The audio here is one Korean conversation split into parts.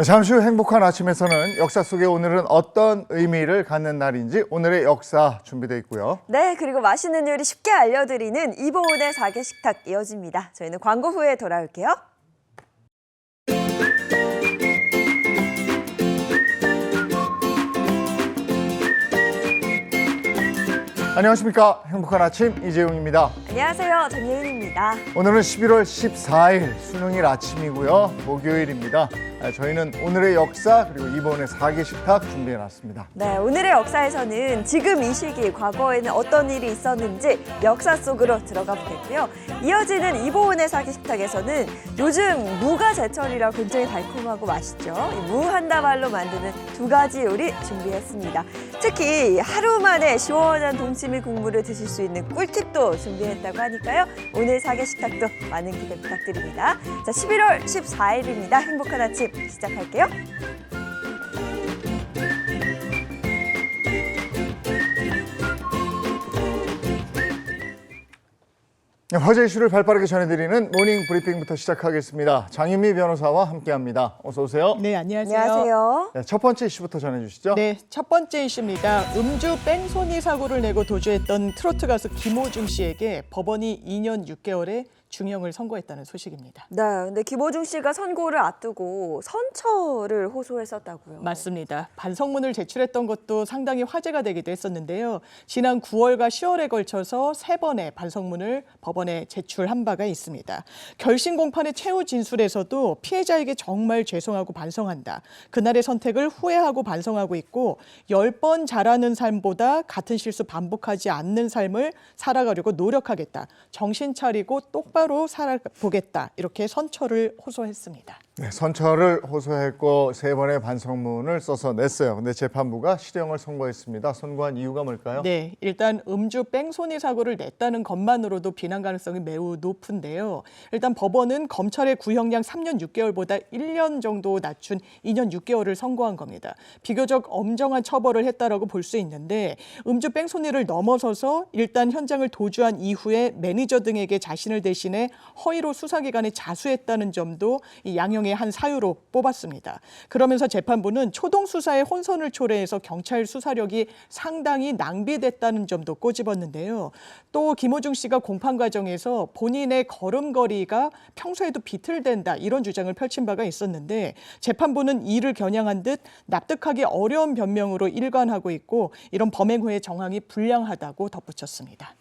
잠시 후 행복한 아침에서는 역사 속에 오늘은 어떤 의미를 갖는 날인지 오늘의 역사 준비되어 있고요. 네, 그리고 맛있는 요리 쉽게 알려드리는 이보은의 사계식탁 이어집니다. 저희는 광고 후에 돌아올게요. 안녕하십니까. 행복한 아침 이재용입니다. 안녕하세요, 전예은입니다. 오늘은 11월 14일 수능일 아침이고요. 목요일입니다. 저희는 오늘의 역사 그리고 이보은의 사계식탁 준비해놨습니다. 네, 오늘의 역사에서는 지금 이 시기 과거에는 어떤 일이 있었는지 역사 속으로 들어가 보겠고요. 이어지는 이보은의 사계식탁에서는 요즘 무가 제철이라 굉장히 달콤하고 맛있죠. 무 한 다발로 만드는 두 가지 요리 준비했습니다. 특히 하루 만에 시원한 동치미 국물을 드실 수 있는 꿀팁도 준비했다고 하니까요. 오늘 사계식탁도 많은 기대 부탁드립니다. 자, 11월 14일입니다. 행복한 아침 시작할게요. 화제 이슈를 발빠르게 전해드리는 모닝 브리핑부터 시작하겠습니다. 장윤미 변호사와 함께합니다. 어서 오세요. 네, 안녕하세요. 안녕하세요. 네, 첫 번째 이슈부터 전해주시죠. 네, 첫 번째 이슈입니다. 음주 뺑소니 사고를 내고 도주했던 트로트 가수 김호중 씨에게 법원이 2년 6개월의 중형을 선고했다는 소식입니다. 네, 근데 김호중 씨가 선고를 앞두고 선처를 호소했었다고요. 맞습니다. 반성문을 제출했던 것도 상당히 화제가 되기도 했었는데요. 지난 9월과 10월에 걸쳐서 3번의 반성문을 법원에 제출한 바가 있습니다. 결심 공판의 최후 진술에서도 피해자에게 정말 죄송하고 반성한다. 그날의 선택을 후회하고 반성하고 있고 10번 잘하는 삶보다 같은 실수 반복하지 않는 삶을 살아가려고 노력하겠다. 정신 차리고 똑바로 살아보겠다. 이렇게 선처를 호소했습니다. 네, 선처를 호소했고 3번의 반성문을 써서 냈어요. 근데 재판부가 실형을 선고했습니다. 선고한 이유가 뭘까요? 네, 일단 음주 뺑소니 사고를 냈다는 것만으로도 비난 가능성이 매우 높은데요. 일단 법원은 검찰의 구형량 3년 6개월보다 1년 정도 낮춘 2년 6개월을 선고한 겁니다. 비교적 엄정한 처벌을 했다라고 볼 수 있는데 음주 뺑소니를 넘어서서 일단 현장을 도주한 이후에 매니저 등에게 자신을 대신해 허위로 수사기관에 자수했다는 점도 이 양형의 한 사유로 뽑았습니다. 그러면서 재판부는 초동 수사에 혼선을 초래해서 경찰 수사력이 상당히 낭비됐다는 점도 꼬집었는데요. 또 김호중 씨가 공판 과정에서 본인의 걸음걸이가 평소에도 비틀댄다 이런 주장을 펼친 바가 있었는데 재판부는 이를 겨냥한 듯 납득하기 어려운 변명으로 일관하고 있고 이런 범행 후의 정황이 불량하다고 덧붙였습니다.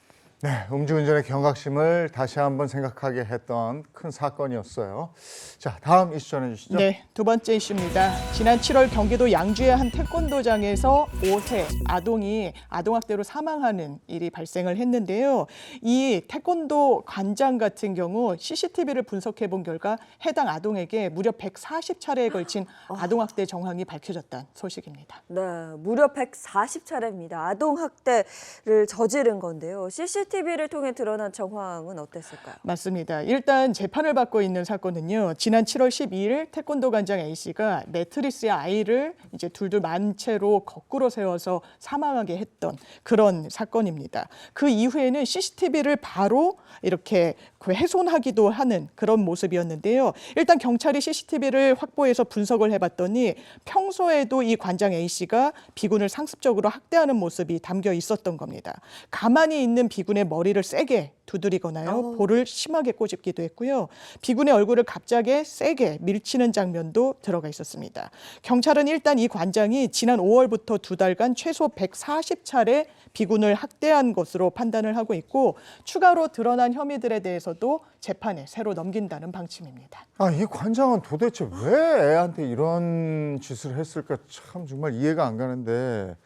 네, 음주운전의 경각심을 다시 한번 생각하게 했던 큰 사건이었어요. 자, 다음 이슈 전해주시죠. 네, 두 번째 이슈입니다. 지난 7월 경기도 양주의 한 태권도장에서 5세 아동이 아동학대로 사망하는 일이 발생을 했는데요. 이 태권도 관장 같은 경우 CCTV를 분석해 본 결과 해당 아동에게 무려 140차례에 걸친 아동학대 정황이 밝혀졌다는 소식입니다. 네, 무려 140차례입니다. 아동학대를 저지른 건데요. CCTV를 통해 드러난 정황은 어땠을까요? 맞습니다. 일단 재판을 받고 있는 사건은요. 지난 7월 12일 태권도 관장 A씨가 매트리스에 아이를 이제 둘둘 만 채로 거꾸로 세워서 사망하게 했던 그런 사건입니다. 그 이후에는 CCTV를 바로 이렇게 훼손하기도 하는 그런 모습이었는데요. 일단 경찰이 CCTV를 확보해서 분석을 해봤더니 평소에도 이 관장 A씨가 비군을 상습적으로 학대하는 모습이 담겨 있었던 겁니다. 가만히 있는 비군의 머리를 세게 두드리거나요. 볼을 심하게 꼬집기도 했고요. 비군의 얼굴을 갑자기 세게 밀치는 장면도 들어가 있었습니다. 경찰은 일단 이 관장이 지난 5월부터 2달간 최소 140차례 비군을 학대한 것으로 판단을 하고 있고 추가로 드러난 혐의들에 대해서도 재판에 새로 넘긴다는 방침입니다. 이 관장은 도대체 왜 애한테 이런 짓을 했을까 참 정말 이해가 안 가는데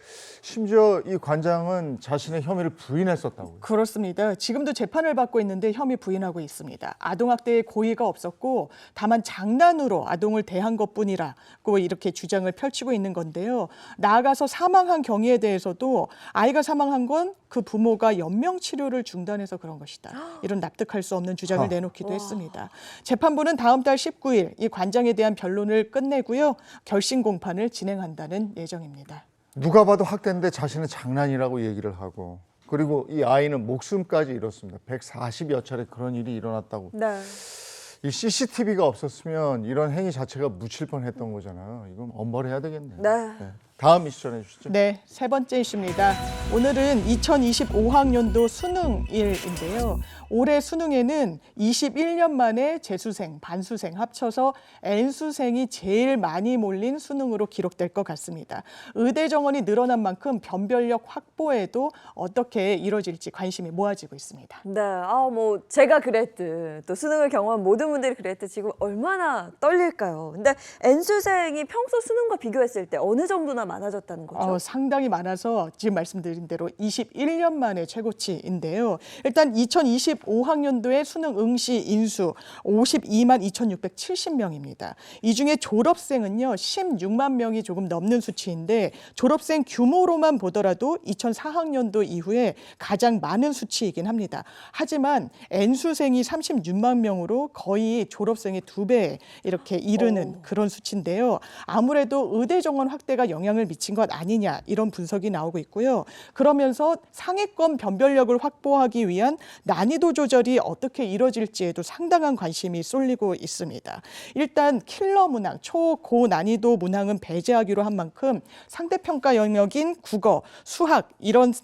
심지어 이 관장은 자신의 혐의를 부인했었다고요. 그렇습니다. 지금도 재판을 받고 있는데 혐의 부인하고 있습니다. 아동학대에 고의가 없었고 다만 장난으로 아동을 대한 것뿐이라고 이렇게 주장을 펼치고 있는 건데요. 나아가서 사망한 경위에 대해서도 아이가 사망한 건 그 부모가 연명 치료를 중단해서 그런 것이다. 이런 납득할 수 없는 주장을 내놓기도 했습니다. 재판부는 다음 달 19일 이 관장에 대한 변론을 끝내고요. 결심 공판을 진행한다는 예정입니다. 누가 봐도 학대인데 자신은 장난이라고 얘기를 하고 그리고 이 아이는 목숨까지 잃었습니다. 140여 차례 그런 일이 일어났다고. 네. 이 CCTV가 없었으면 이런 행위 자체가 묻힐 뻔했던 거잖아요. 이건 엄벌해야 되겠네요. 네. 다음 이슈 전해주시죠. 네, 세 번째 이슈입니다. 오늘은 2025학년도 수능일인데요. 올해 수능에는 21년 만에 재수생, 반수생 합쳐서 N수생이 제일 많이 몰린 수능으로 기록될 것 같습니다. 의대 정원이 늘어난 만큼 변별력 확보에도 어떻게 이뤄질지 관심이 모아지고 있습니다. 네, 뭐 제가 그랬듯 또 수능을 경험한 모든 분들이 그랬듯 지금 얼마나 떨릴까요? 근데 N수생이 평소 수능과 비교했을 때 어느 정도나 많아졌다는 거죠? 상당히 많아서 지금 말씀드린 대로 21년 만에 최고치인데요. 일단 2025학년도의 수능 응시 인수 52만 2,670명입니다. 이 중에 졸업생은요 16만 명이 조금 넘는 수치인데 졸업생 규모로만 보더라도 2004학년도 이후에 가장 많은 수치이긴 합니다. 하지만 N수생이 36만 명으로 거의 졸업생의 2배 이렇게 이르는 그런 수치인데요. 아무래도 의대 정원 확대가 영향을 미친 것 아니냐 이런 분석이 나오고 있고요. 그러면서 상위권 변별력을 확보하기 위한 난이도 조절이 어떻게 이뤄질지에도 상당한 관심이 쏠리고 있습니다. 일단 킬러 문항, 초고 난이도 문항은 배제하기로 한 만큼 상대평가 영역인 국어, 수학 이런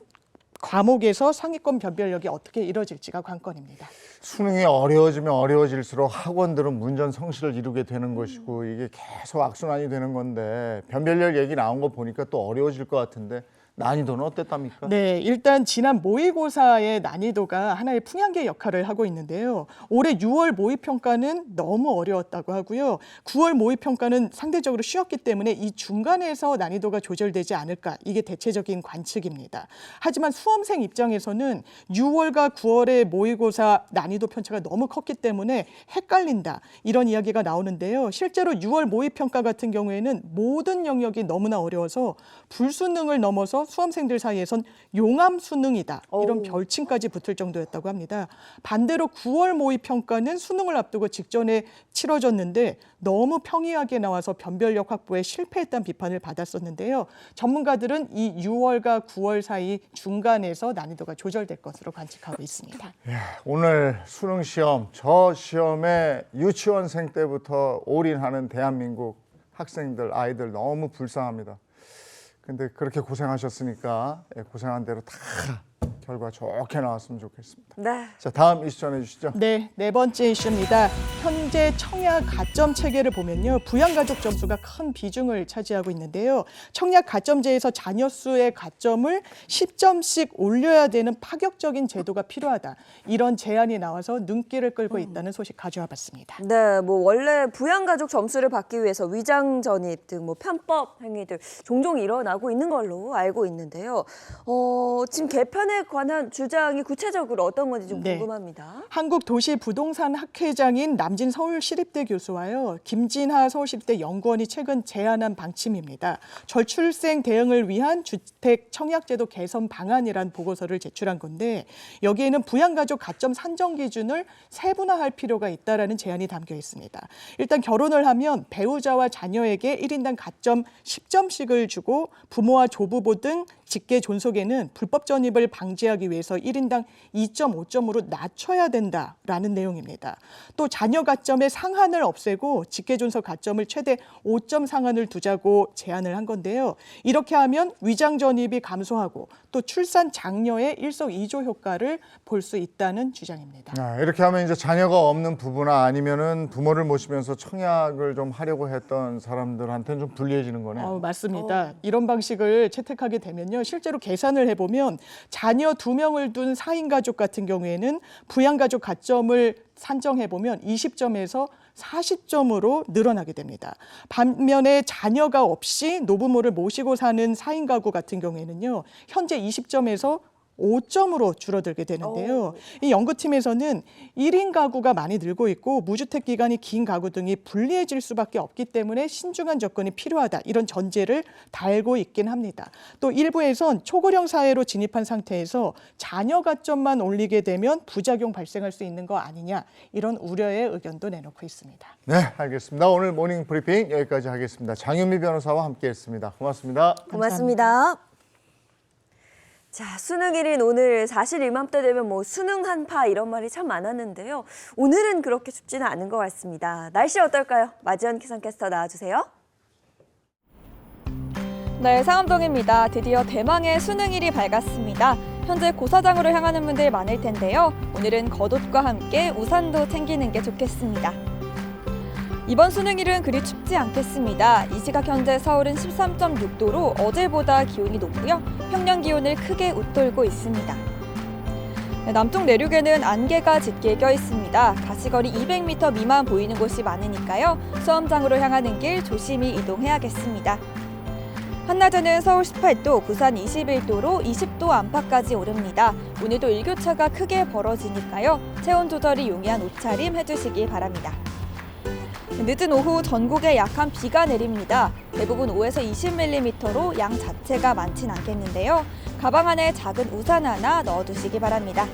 과목에서 상위권 변별력이 어떻게 이뤄질지가 관건입니다. 수능이 어려워지면 어려워질수록 학원들은 문전성시를 이루게 되는 것이고 이게 계속 악순환이 되는 건데 변별력 얘기 나온 거 보니까 또 어려워질 것 같은데 난이도는 어땠답니까? 네, 일단 지난 모의고사의 난이도가 하나의 풍향계 역할을 하고 있는데요. 올해 6월 모의평가는 너무 어려웠다고 하고요. 9월 모의평가는 상대적으로 쉬웠기 때문에 이 중간에서 난이도가 조절되지 않을까 이게 대체적인 관측입니다. 하지만 수험생 입장에서는 6월과 9월의 모의고사 난이도 편차가 너무 컸기 때문에 헷갈린다 이런 이야기가 나오는데요. 실제로 6월 모의평가 같은 경우에는 모든 영역이 너무나 어려워서 불수능을 넘어서 수험생들 사이에선 용암 수능이다 이런 별칭까지 붙을 정도였다고 합니다. 반대로 9월 모의평가는 수능을 앞두고 직전에 치러졌는데 너무 평이하게 나와서 변별력 확보에 실패했다는 비판을 받았었는데요. 전문가들은 이 6월과 9월 사이 중간에서 난이도가 조절될 것으로 관측하고 있습니다. 오늘 수능 시험, 저 시험에 유치원생 때부터 올인하는 대한민국 학생들, 아이들 너무 불쌍합니다. 근데 그렇게 고생하셨으니까 고생한 대로 다 결과 좋게 나왔으면 좋겠습니다. 네. 자, 다음 이슈 전해주시죠. 네, 네 번째 이슈입니다. 현재 청약 가점 체계를 보면요. 부양가족 점수가 큰 비중을 차지하고 있는데요. 청약 가점제에서 자녀 수의 가점을 10점씩 올려야 되는 파격적인 제도가 필요하다. 이런 제안이 나와서 눈길을 끌고 있다는 소식 가져와 봤습니다. 네, 뭐 원래 부양가족 점수를 받기 위해서 위장 전입 등 뭐 편법 행위들 종종 일어나고 있는 걸로 알고 있는데요. 지금 개편에 관한 주장이 구체적으로 어떤 건지 좀 네. 궁금합니다. 한국도시부동산 학회장인 남진 서울시립대 교수와요. 김진하 서울시립대 연구원이 최근 제안한 방침입니다. 저출생 대응을 위한 주택 청약제도 개선 방안이란 보고서를 제출한 건데 여기에는 부양가족 가점 산정 기준을 세분화할 필요가 있다라는 제안이 담겨 있습니다. 일단 결혼을 하면 배우자와 자녀에게 1인당 가점 10점씩을 주고 부모와 조부모 등 직계 존속에는 불법 전입을 방지하기 위해서 1인당 2.5점으로 낮춰야 된다라는 내용입니다. 또 자녀 가점의 상한을 없애고 직계 존속 가점을 최대 5점 상한을 두자고 제안을 한 건데요. 이렇게 하면 위장 전입이 감소하고 또 출산 장려의 일석이조 효과를 볼 수 있다는 주장입니다. 이렇게 하면 이제 자녀가 없는 부부나 아니면은 부모를 모시면서 청약을 좀 하려고 했던 사람들한테는 좀 불리해지는 거네요. 맞습니다. 이런 방식을 채택하게 되면요. 실제로 계산을 해보면 자녀 2명을 둔 4인 가족 같은 경우에는 부양가족 가점을 산정해보면 20점에서 40점으로 늘어나게 됩니다. 반면에 자녀가 없이 노부모를 모시고 사는 4인 가구 같은 경우에는요. 현재 20점에서 5점으로 줄어들게 되는데요. 이 연구팀에서는 1인 가구가 많이 늘고 있고 무주택 기간이 긴 가구 등이 불리해질 수밖에 없기 때문에 신중한 접근이 필요하다. 이런 전제를 달고 있긴 합니다. 또 일부에선 초고령 사회로 진입한 상태에서 자녀 가점만 올리게 되면 부작용 발생할 수 있는 거 아니냐. 이런 우려의 의견도 내놓고 있습니다. 네, 알겠습니다. 오늘 모닝 브리핑 여기까지 하겠습니다. 장윤미 변호사와 함께했습니다. 고맙습니다. 고맙습니다. 자, 수능일인 오늘 사실 이맘때 되면 뭐 수능 한파 이런 말이 참 많았는데요. 오늘은 그렇게 춥지는 않은 것 같습니다. 날씨 어떨까요? 마지원 기상캐스터 나와주세요. 네, 상암동입니다. 드디어 대망의 수능일이 밝았습니다. 현재 고사장으로 향하는 분들 많을 텐데요. 오늘은 겉옷과 함께 우산도 챙기는 게 좋겠습니다. 이번 수능일은 그리 춥지 않겠습니다. 이 시각 현재 서울은 13.6도로 어제보다 기온이 높고요. 평년 기온을 크게 웃돌고 있습니다. 네, 남쪽 내륙에는 안개가 짙게 껴 있습니다. 가시거리 200m 미만 보이는 곳이 많으니까요. 수험장으로 향하는 길 조심히 이동해야겠습니다. 한낮에는 서울 18도, 부산 21도로 20도 안팎까지 오릅니다. 오늘도 일교차가 크게 벌어지니까요. 체온 조절이 용이한 옷차림 해주시기 바랍니다. 늦은 오후 전국에 약한 비가 내립니다. 대부분 5에서 20mm로 양 자체가 많진 않겠는데요. 가방 안에 작은 우산 하나 넣어두시기 바랍니다.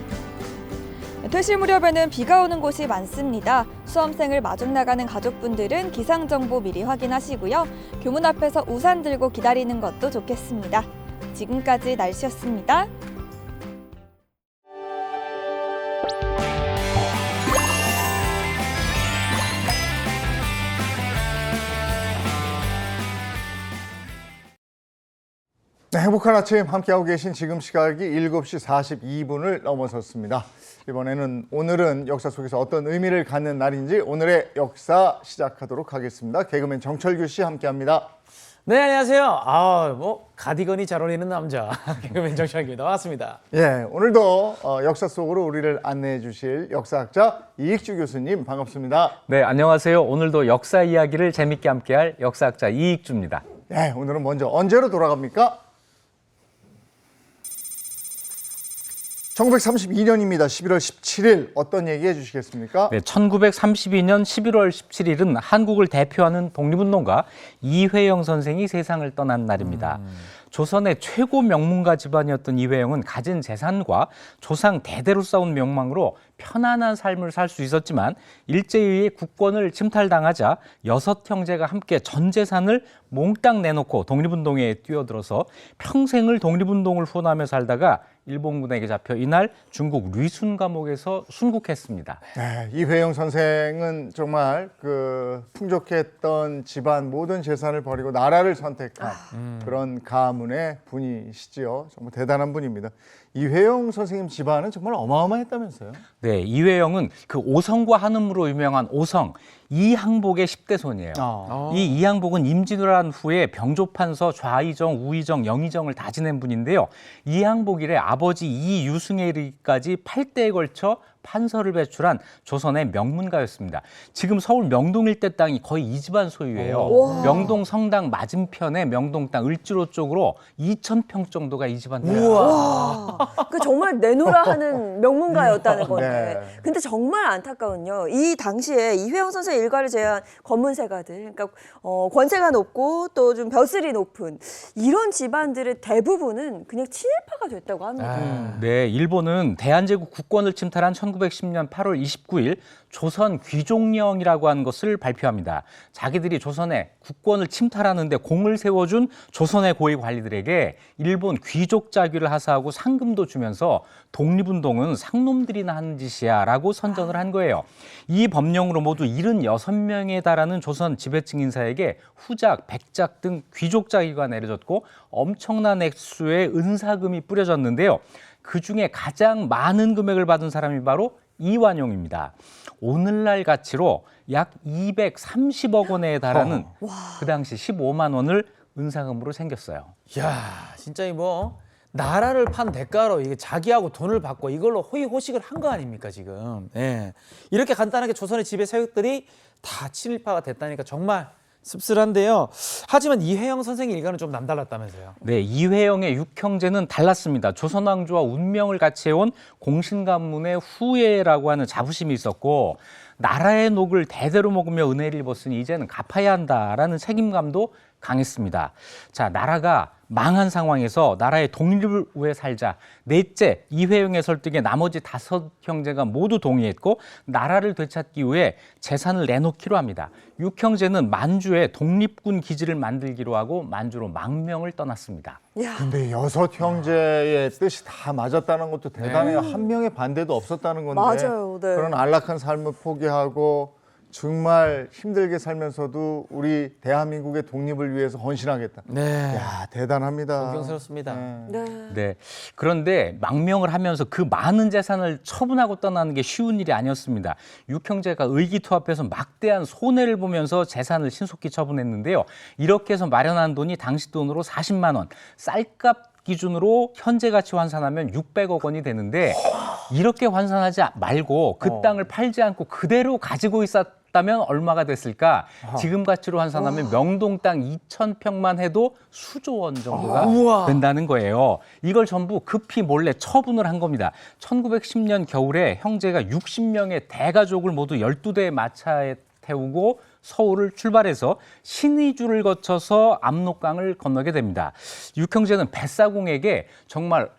퇴실 무렵에는 비가 오는 곳이 많습니다. 수험생을 마중 나가는 가족분들은 기상정보 미리 확인하시고요. 교문 앞에서 우산 들고 기다리는 것도 좋겠습니다. 지금까지 날씨였습니다. 네, 행복한 아침 함께하고 계신 지금 시각이 7시 42분을 넘어섰습니다. 오늘은 역사 속에서 어떤 의미를 갖는 날인지 오늘의 역사 시작하도록 하겠습니다. 개그맨 정철규 씨 함께합니다. 네, 안녕하세요. 가디건이 잘 어울리는 남자 개그맨 정철규입니다. 반갑습니다. 예, 오늘도 역사 속으로 우리를 안내해 주실 역사학자 이익주 교수님 반갑습니다. 네, 안녕하세요. 오늘도 역사 이야기를 재밌게 함께할 역사학자 이익주입니다. 예, 오늘은 먼저 언제로 돌아갑니까? 1932년입니다. 11월 17일 어떤 얘기 해주시겠습니까? 네, 1932년 11월 17일은 한국을 대표하는 독립운동가 이회영 선생이 세상을 떠난 날입니다. 조선의 최고 명문가 집안이었던 이회영은 가진 재산과 조상 대대로 쌓은 명망으로 편안한 삶을 살 수 있었지만 일제에 의해 국권을 침탈당하자 6형제가 함께 전 재산을 몽땅 내놓고 독립운동에 뛰어들어서 평생을 독립운동을 후원하며 살다가 일본군에게 잡혀 이날 중국 류순 감옥에서 순국했습니다. 네, 이회영 선생은 정말 그 풍족했던 집안 모든 재산을 버리고 나라를 선택한 그런 가문의 분이시지요. 정말 대단한 분입니다. 이회영 선생님 집안은 정말 어마어마했다면서요? 네, 이회영은 그 오성과 한음으로 유명한 오성 이항복의 10대 손이에요. 이 이항복은 임진왜란 후에 병조판서 좌의정, 우의정, 영의정을 다 지낸 분인데요. 이항복 이래 아버지 이유승에 이르기까지 8대에 걸쳐 판서를 배출한 조선의 명문가였습니다. 지금 서울 명동 일대 땅이 거의 이 집안 소유예요. 명동 성당 맞은편에 명동 땅 을지로 쪽으로 2,000평 정도가 이 집안 땅이에요. 와, 그 정말 내놓으라 하는 명문가였다는 건데. 네. 근데 정말 안타까운요. 이 당시에 이회영 선생 일가를 제한 권문세가들, 그러니까 권세가 높고 또 좀 벼슬이 높은 이런 집안들의 대부분은 그냥 친일파가 됐다고 합니다. 네, 일본은 대한제국 국권을 침탈한 1910년 8월 29일 조선 귀족령이라고 하는 것을 발표합니다. 자기들이 조선의 국권을 침탈하는데 공을 세워준 조선의 고위 관리들에게 일본 귀족 자규를 하사하고 상금도 주면서 독립운동은 상놈들이나 하는 짓이야 라고 선전을 한 거예요. 이 법령으로 모두 76명에 달하는 조선 지배층 인사에게 후작, 백작 등 귀족 자규가 내려졌고 엄청난 액수의 은사금이 뿌려졌는데요. 그중에 가장 많은 금액을 받은 사람이 바로 이완용입니다. 오늘날 가치로 약 230억 원에 달하는 그 당시 15만 원을 은사금으로 챙겼어요. 이야, 진짜 나라를 판 대가로 이게 자기하고 돈을 받고 이걸로 호의호식을 한 거 아닙니까 지금? 예. 이렇게 간단하게 조선의 지배 세력들이 다 친일파가 됐다니까 정말 씁쓸한데요. 하지만 이회영 선생 일가는 좀 남달랐다면서요? 네, 이회영의 6형제는 달랐습니다. 조선왕조와 운명을 같이 해온 공신가문의 후예라고 하는 자부심이 있었고 나라의 녹을 대대로 먹으며 은혜를 입었으니 이제는 갚아야 한다라는 책임감도 강했습니다. 자, 나라가 망한 상황에서 나라의 독립을 위해 살자. 넷째, 이회영의 설득에 나머지 5 형제가 모두 동의했고 나라를 되찾기 위해 재산을 내놓기로 합니다. 6형제는 만주에 독립군 기지를 만들기로 하고 만주로 망명을 떠났습니다. 야, 근데 6 형제의 뜻이 다 맞았다는 것도 대단해요. 한 명의 반대도 없었다는 건데. 맞아요. 네. 그런 안락한 삶을 포기하고 정말 힘들게 살면서도 우리 대한민국의 독립을 위해서 헌신하겠다. 네. 야, 대단합니다. 존경스럽습니다. 네. 네. 그런데 망명을 하면서 그 많은 재산을 처분하고 떠나는 게 쉬운 일이 아니었습니다. 6형제가 의기투합해서 막대한 손해를 보면서 재산을 신속히 처분했는데요. 이렇게 해서 마련한 돈이 당시 돈으로 40만 원, 쌀값 기준으로 현재 가치 환산하면 600억 원이 되는데 이렇게 환산하지 말고 그 땅을 팔지 않고 그대로 가지고 있었다면 얼마가 됐을까? 지금 가치로 환산하면 명동 땅 2,000평만 해도 수조 원 정도가 우와. 된다는 거예요. 이걸 전부 급히 몰래 처분을 한 겁니다. 1910년 겨울에 형제가 60명의 대가족을 모두 12대의 마차에 태우고 서울을 출발해서 신의주를 거쳐서 압록강을 건너게 됩니다. 6형제는 뱃사공에게 정말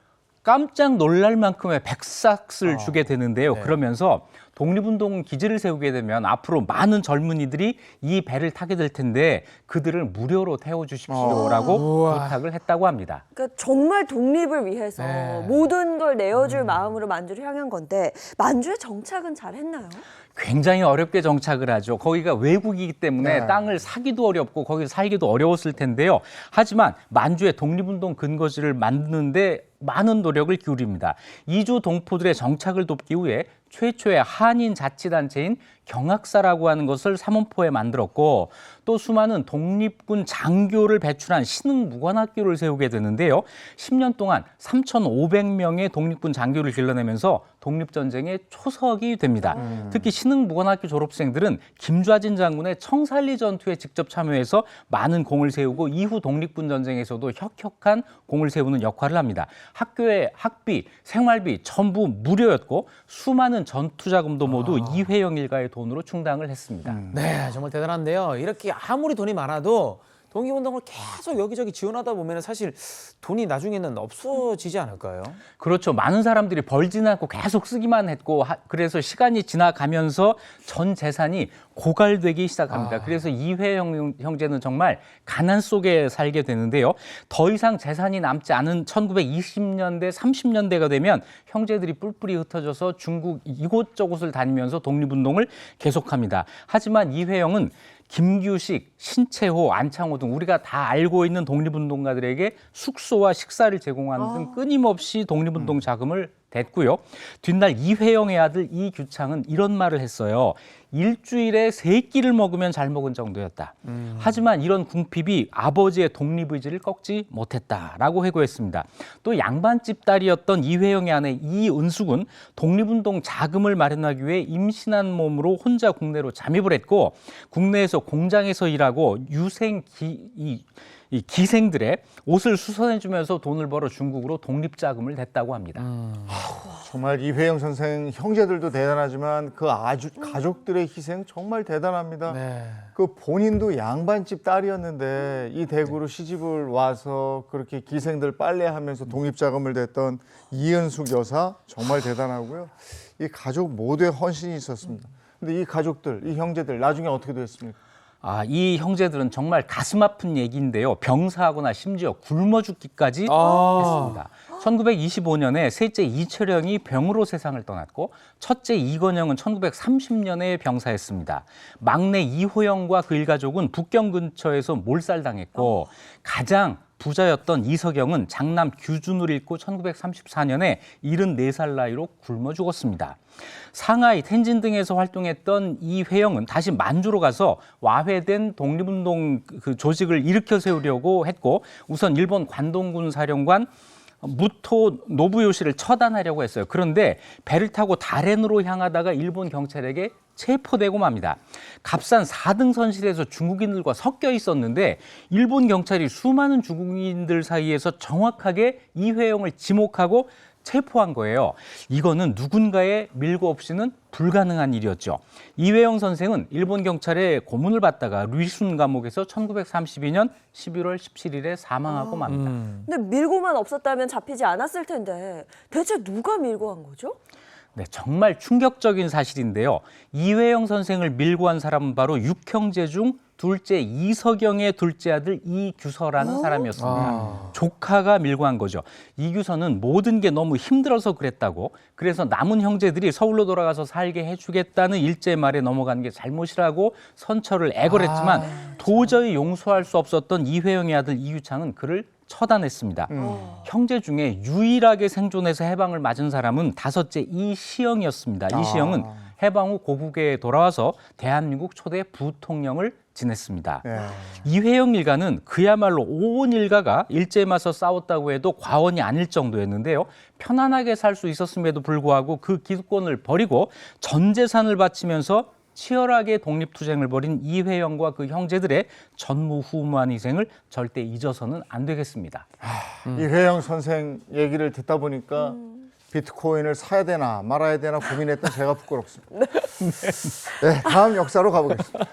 깜짝 놀랄 만큼의 백삭을 주게 되는데요. 네. 그러면서 독립운동 기지를 세우게 되면 앞으로 많은 젊은이들이 이 배를 타게 될 텐데 그들을 무료로 태워주십시오라고 우와. 부탁을 했다고 합니다. 그러니까 정말 독립을 위해서 네. 모든 걸 내어줄 마음으로 만주를 향한 건데 만주의 정착은 잘 했나요? 굉장히 어렵게 정착을 하죠. 거기가 외국이기 때문에 네. 땅을 사기도 어렵고 거기서 살기도 어려웠을 텐데요. 하지만 만주의 독립운동 근거지를 만드는데 많은 노력을 기울입니다. 이주 동포들의 정착을 돕기 위해 최초의 한인 자치단체인 경학사라고 하는 것을 삼원포에 만들었고 또 수많은 독립군 장교를 배출한 신흥무관학교를 세우게 되는데요. 10년 동안 3,500명의 독립군 장교를 길러내면서 독립전쟁의 초석이 됩니다. 특히 신흥무관학교 졸업생들은 김좌진 장군의 청살리 전투에 직접 참여해서 많은 공을 세우고 이후 독립군 전쟁에서도 혁혁한 공을 세우는 역할을 합니다. 학교의 학비, 생활비 전부 무료였고 수많은 전투 자금도 모두 이회영 일가의 돈으로 충당을 했습니다. 네, 정말 대단한데요. 이렇게 아무리 돈이 많아도 독립운동을 계속 여기저기 지원하다 보면 사실 돈이 나중에는 없어지지 않을까요? 그렇죠. 많은 사람들이 벌지는 않고 계속 쓰기만 했고 그래서 시간이 지나가면서 전 재산이 고갈되기 시작합니다. 그래서 이회영 형제는 정말 가난 속에 살게 되는데요. 더 이상 재산이 남지 않은 1920년대, 30년대가 되면 형제들이 뿔뿔이 흩어져서 중국 이곳저곳을 다니면서 독립운동을 계속합니다. 하지만 이회영은 김규식, 신채호, 안창호 등 우리가 다 알고 있는 독립운동가들에게 숙소와 식사를 제공하는 등 끊임없이 독립운동 자금을 댔고요. 뒷날 이회영의 아들 이규창은 이런 말을 했어요. 일주일에 3끼를 먹으면 잘 먹은 정도였다. 하지만 이런 궁핍이 아버지의 독립의지를 꺾지 못했다라고 회고했습니다. 또 양반집 딸이었던 이회영의 아내 이은숙은 독립운동 자금을 마련하기 위해 임신한 몸으로 혼자 국내로 잠입을 했고 국내에서 공장에서 일하고 이 기생들의 옷을 수선해주면서 돈을 벌어 중국으로 독립자금을 냈다고 합니다. 정말 이회영 선생 형제들도 대단하지만 그 가족들의 희생 정말 대단합니다. 네. 그 본인도 양반집 딸이었는데 이 대구로 시집을 와서 그렇게 기생들 빨래하면서 독립자금을 냈던 이은숙 여사 정말 대단하고요. 이 가족 모두의 헌신이 있었습니다. 근데 이 가족들, 이 형제들 나중에 어떻게 됐습니까? 이 형제들은 정말 가슴 아픈 얘기인데요. 병사하거나 심지어 굶어 죽기까지 했습니다. 1925년에 셋째 이철영이 병으로 세상을 떠났고 첫째 이건영은 1930년에 병사했습니다. 막내 이호영과 그 일가족은 북경 근처에서 몰살당했고 가장 부자였던 이석영은 장남 규준을 잃고 1934년에 74살 나이로 굶어 죽었습니다. 상하이, 텐진 등에서 활동했던 이회영은 다시 만주로 가서 와해된 독립운동 그 조직을 일으켜 세우려고 했고 우선 일본 관동군 사령관 무토 노부요시를 처단하려고 했어요. 그런데 배를 타고 다롄으로 향하다가 일본 경찰에게 체포되고 맙니다. 값싼 4등 선실에서 중국인들과 섞여 있었는데 일본 경찰이 수많은 중국인들 사이에서 정확하게 이회영을 지목하고 체포한 거예요. 이거는 누군가의 밀고 없이는 불가능한 일이었죠. 이회영 선생은 일본 경찰에 고문을 받다가 리순 감옥에서 1932년 11월 17일에 사망하고 맙니다. 근데 밀고만 없었다면 잡히지 않았을 텐데 대체 누가 밀고 한 거죠? 네, 정말 충격적인 사실인데요. 이회영 선생을 밀고 한 사람은 바로 육형제 중 둘째 이석영의 둘째 아들 이규서라는 사람이었습니다. 조카가 밀고 한 거죠. 이규서는 모든 게 너무 힘들어서 그랬다고, 그래서 남은 형제들이 서울로 돌아가서 살게 해주겠다는 일제 말에 넘어간 게 잘못이라고 선처를 애걸했지만 도저히 용서할 수 없었던 이회영의 아들 이유창은 그를 처단했습니다. 형제 중에 유일하게 생존해서 해방을 맞은 사람은 다섯째 이시영이었습니다. 이시영은 해방 후 고국에 돌아와서 대한민국 초대 부통령을 지냈습니다. 예. 이회영 일가는 그야말로 온 일가가 일제에 맞서 싸웠다고 해도 과언이 아닐 정도였는데요. 편안하게 살 수 있었음에도 불구하고 그 기득권을 버리고 전 재산을 바치면서 치열하게 독립투쟁을 벌인 이회영과 그 형제들의 전무후무한 희생을 절대 잊어서는 안 되겠습니다. 이회영 선생 얘기를 듣다 보니까 비트코인을 사야 되나 말아야 되나 고민했던 제가 부끄럽습니다. 네, 다음 역사로 가보겠습니다.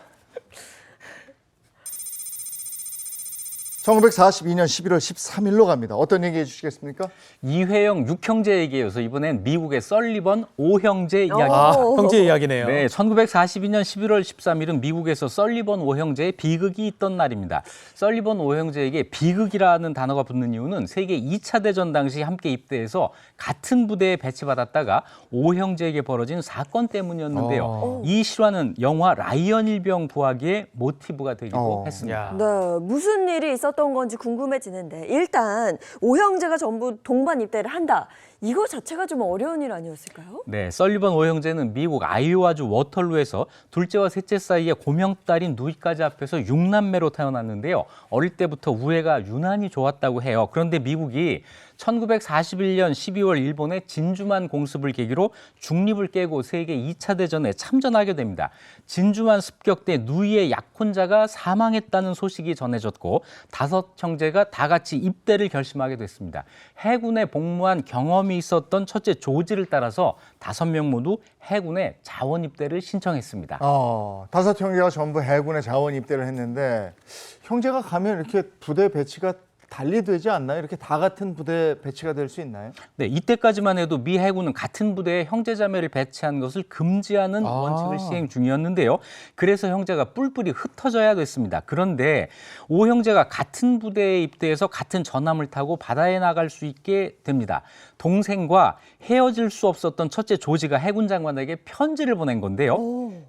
1942년 11월 13일로 갑니다. 어떤 얘기 해주시겠습니까? 이회영 6형제 얘기여서 이번엔 미국의 썰리번 5형제 이야기. 형제 이야기네요. 네, 1942년 11월 13일은 미국에서 썰리번 5형제의 비극이 있던 날입니다. 썰리번 5형제에게 비극이라는 단어가 붙는 이유는 세계 2차 대전 당시 함께 입대해서 같은 부대에 배치받았다가 5형제에게 벌어진 사건 때문이었는데요. 이 실화는 영화 라이언 일병 구하기의 모티브가 되기도 했습니다. 야. 네, 무슨 일이 있었던 건지 궁금해지는데 일단 5형제가 전부 동반 입대를 한다. 이거 자체가 좀 어려운 일 아니었을까요? 네, 썰리번 5형제는 미국 아이오와주 워털루에서 둘째와 셋째 사이에 고명딸인 누이까지 합해서 6남매로 태어났는데요. 어릴 때부터 우애가 유난히 좋았다고 해요. 그런데 미국이 1941년 12월 일본의 진주만 공습을 계기로 중립을 깨고 세계 2차 대전에 참전하게 됩니다. 진주만 습격 때 누이의 약혼자가 사망했다는 소식이 전해졌고 5 형제가 다 같이 입대를 결심하게 됐습니다. 해군에 복무한 경험이 있었던 첫째 조지를 따라서 5명 모두 해군에 자원 입대를 신청했습니다. 5 형제가 전부 해군에 자원 입대를 했는데 형제가 가면 이렇게 부대 배치가 달리 되지 않나요? 이렇게 다 같은 부대에 배치가 될 수 있나요? 네, 이때까지만 해도 미 해군은 같은 부대에 형제자매를 배치하는 것을 금지하는 원칙을 시행 중이었는데요. 그래서 형제가 뿔뿔이 흩어져야 됐습니다. 그런데 5형제가 같은 부대에 입대해서 같은 전함을 타고 바다에 나갈 수 있게 됩니다. 동생과 헤어질 수 없었던 첫째 조지가 해군 장관에게 편지를 보낸 건데요.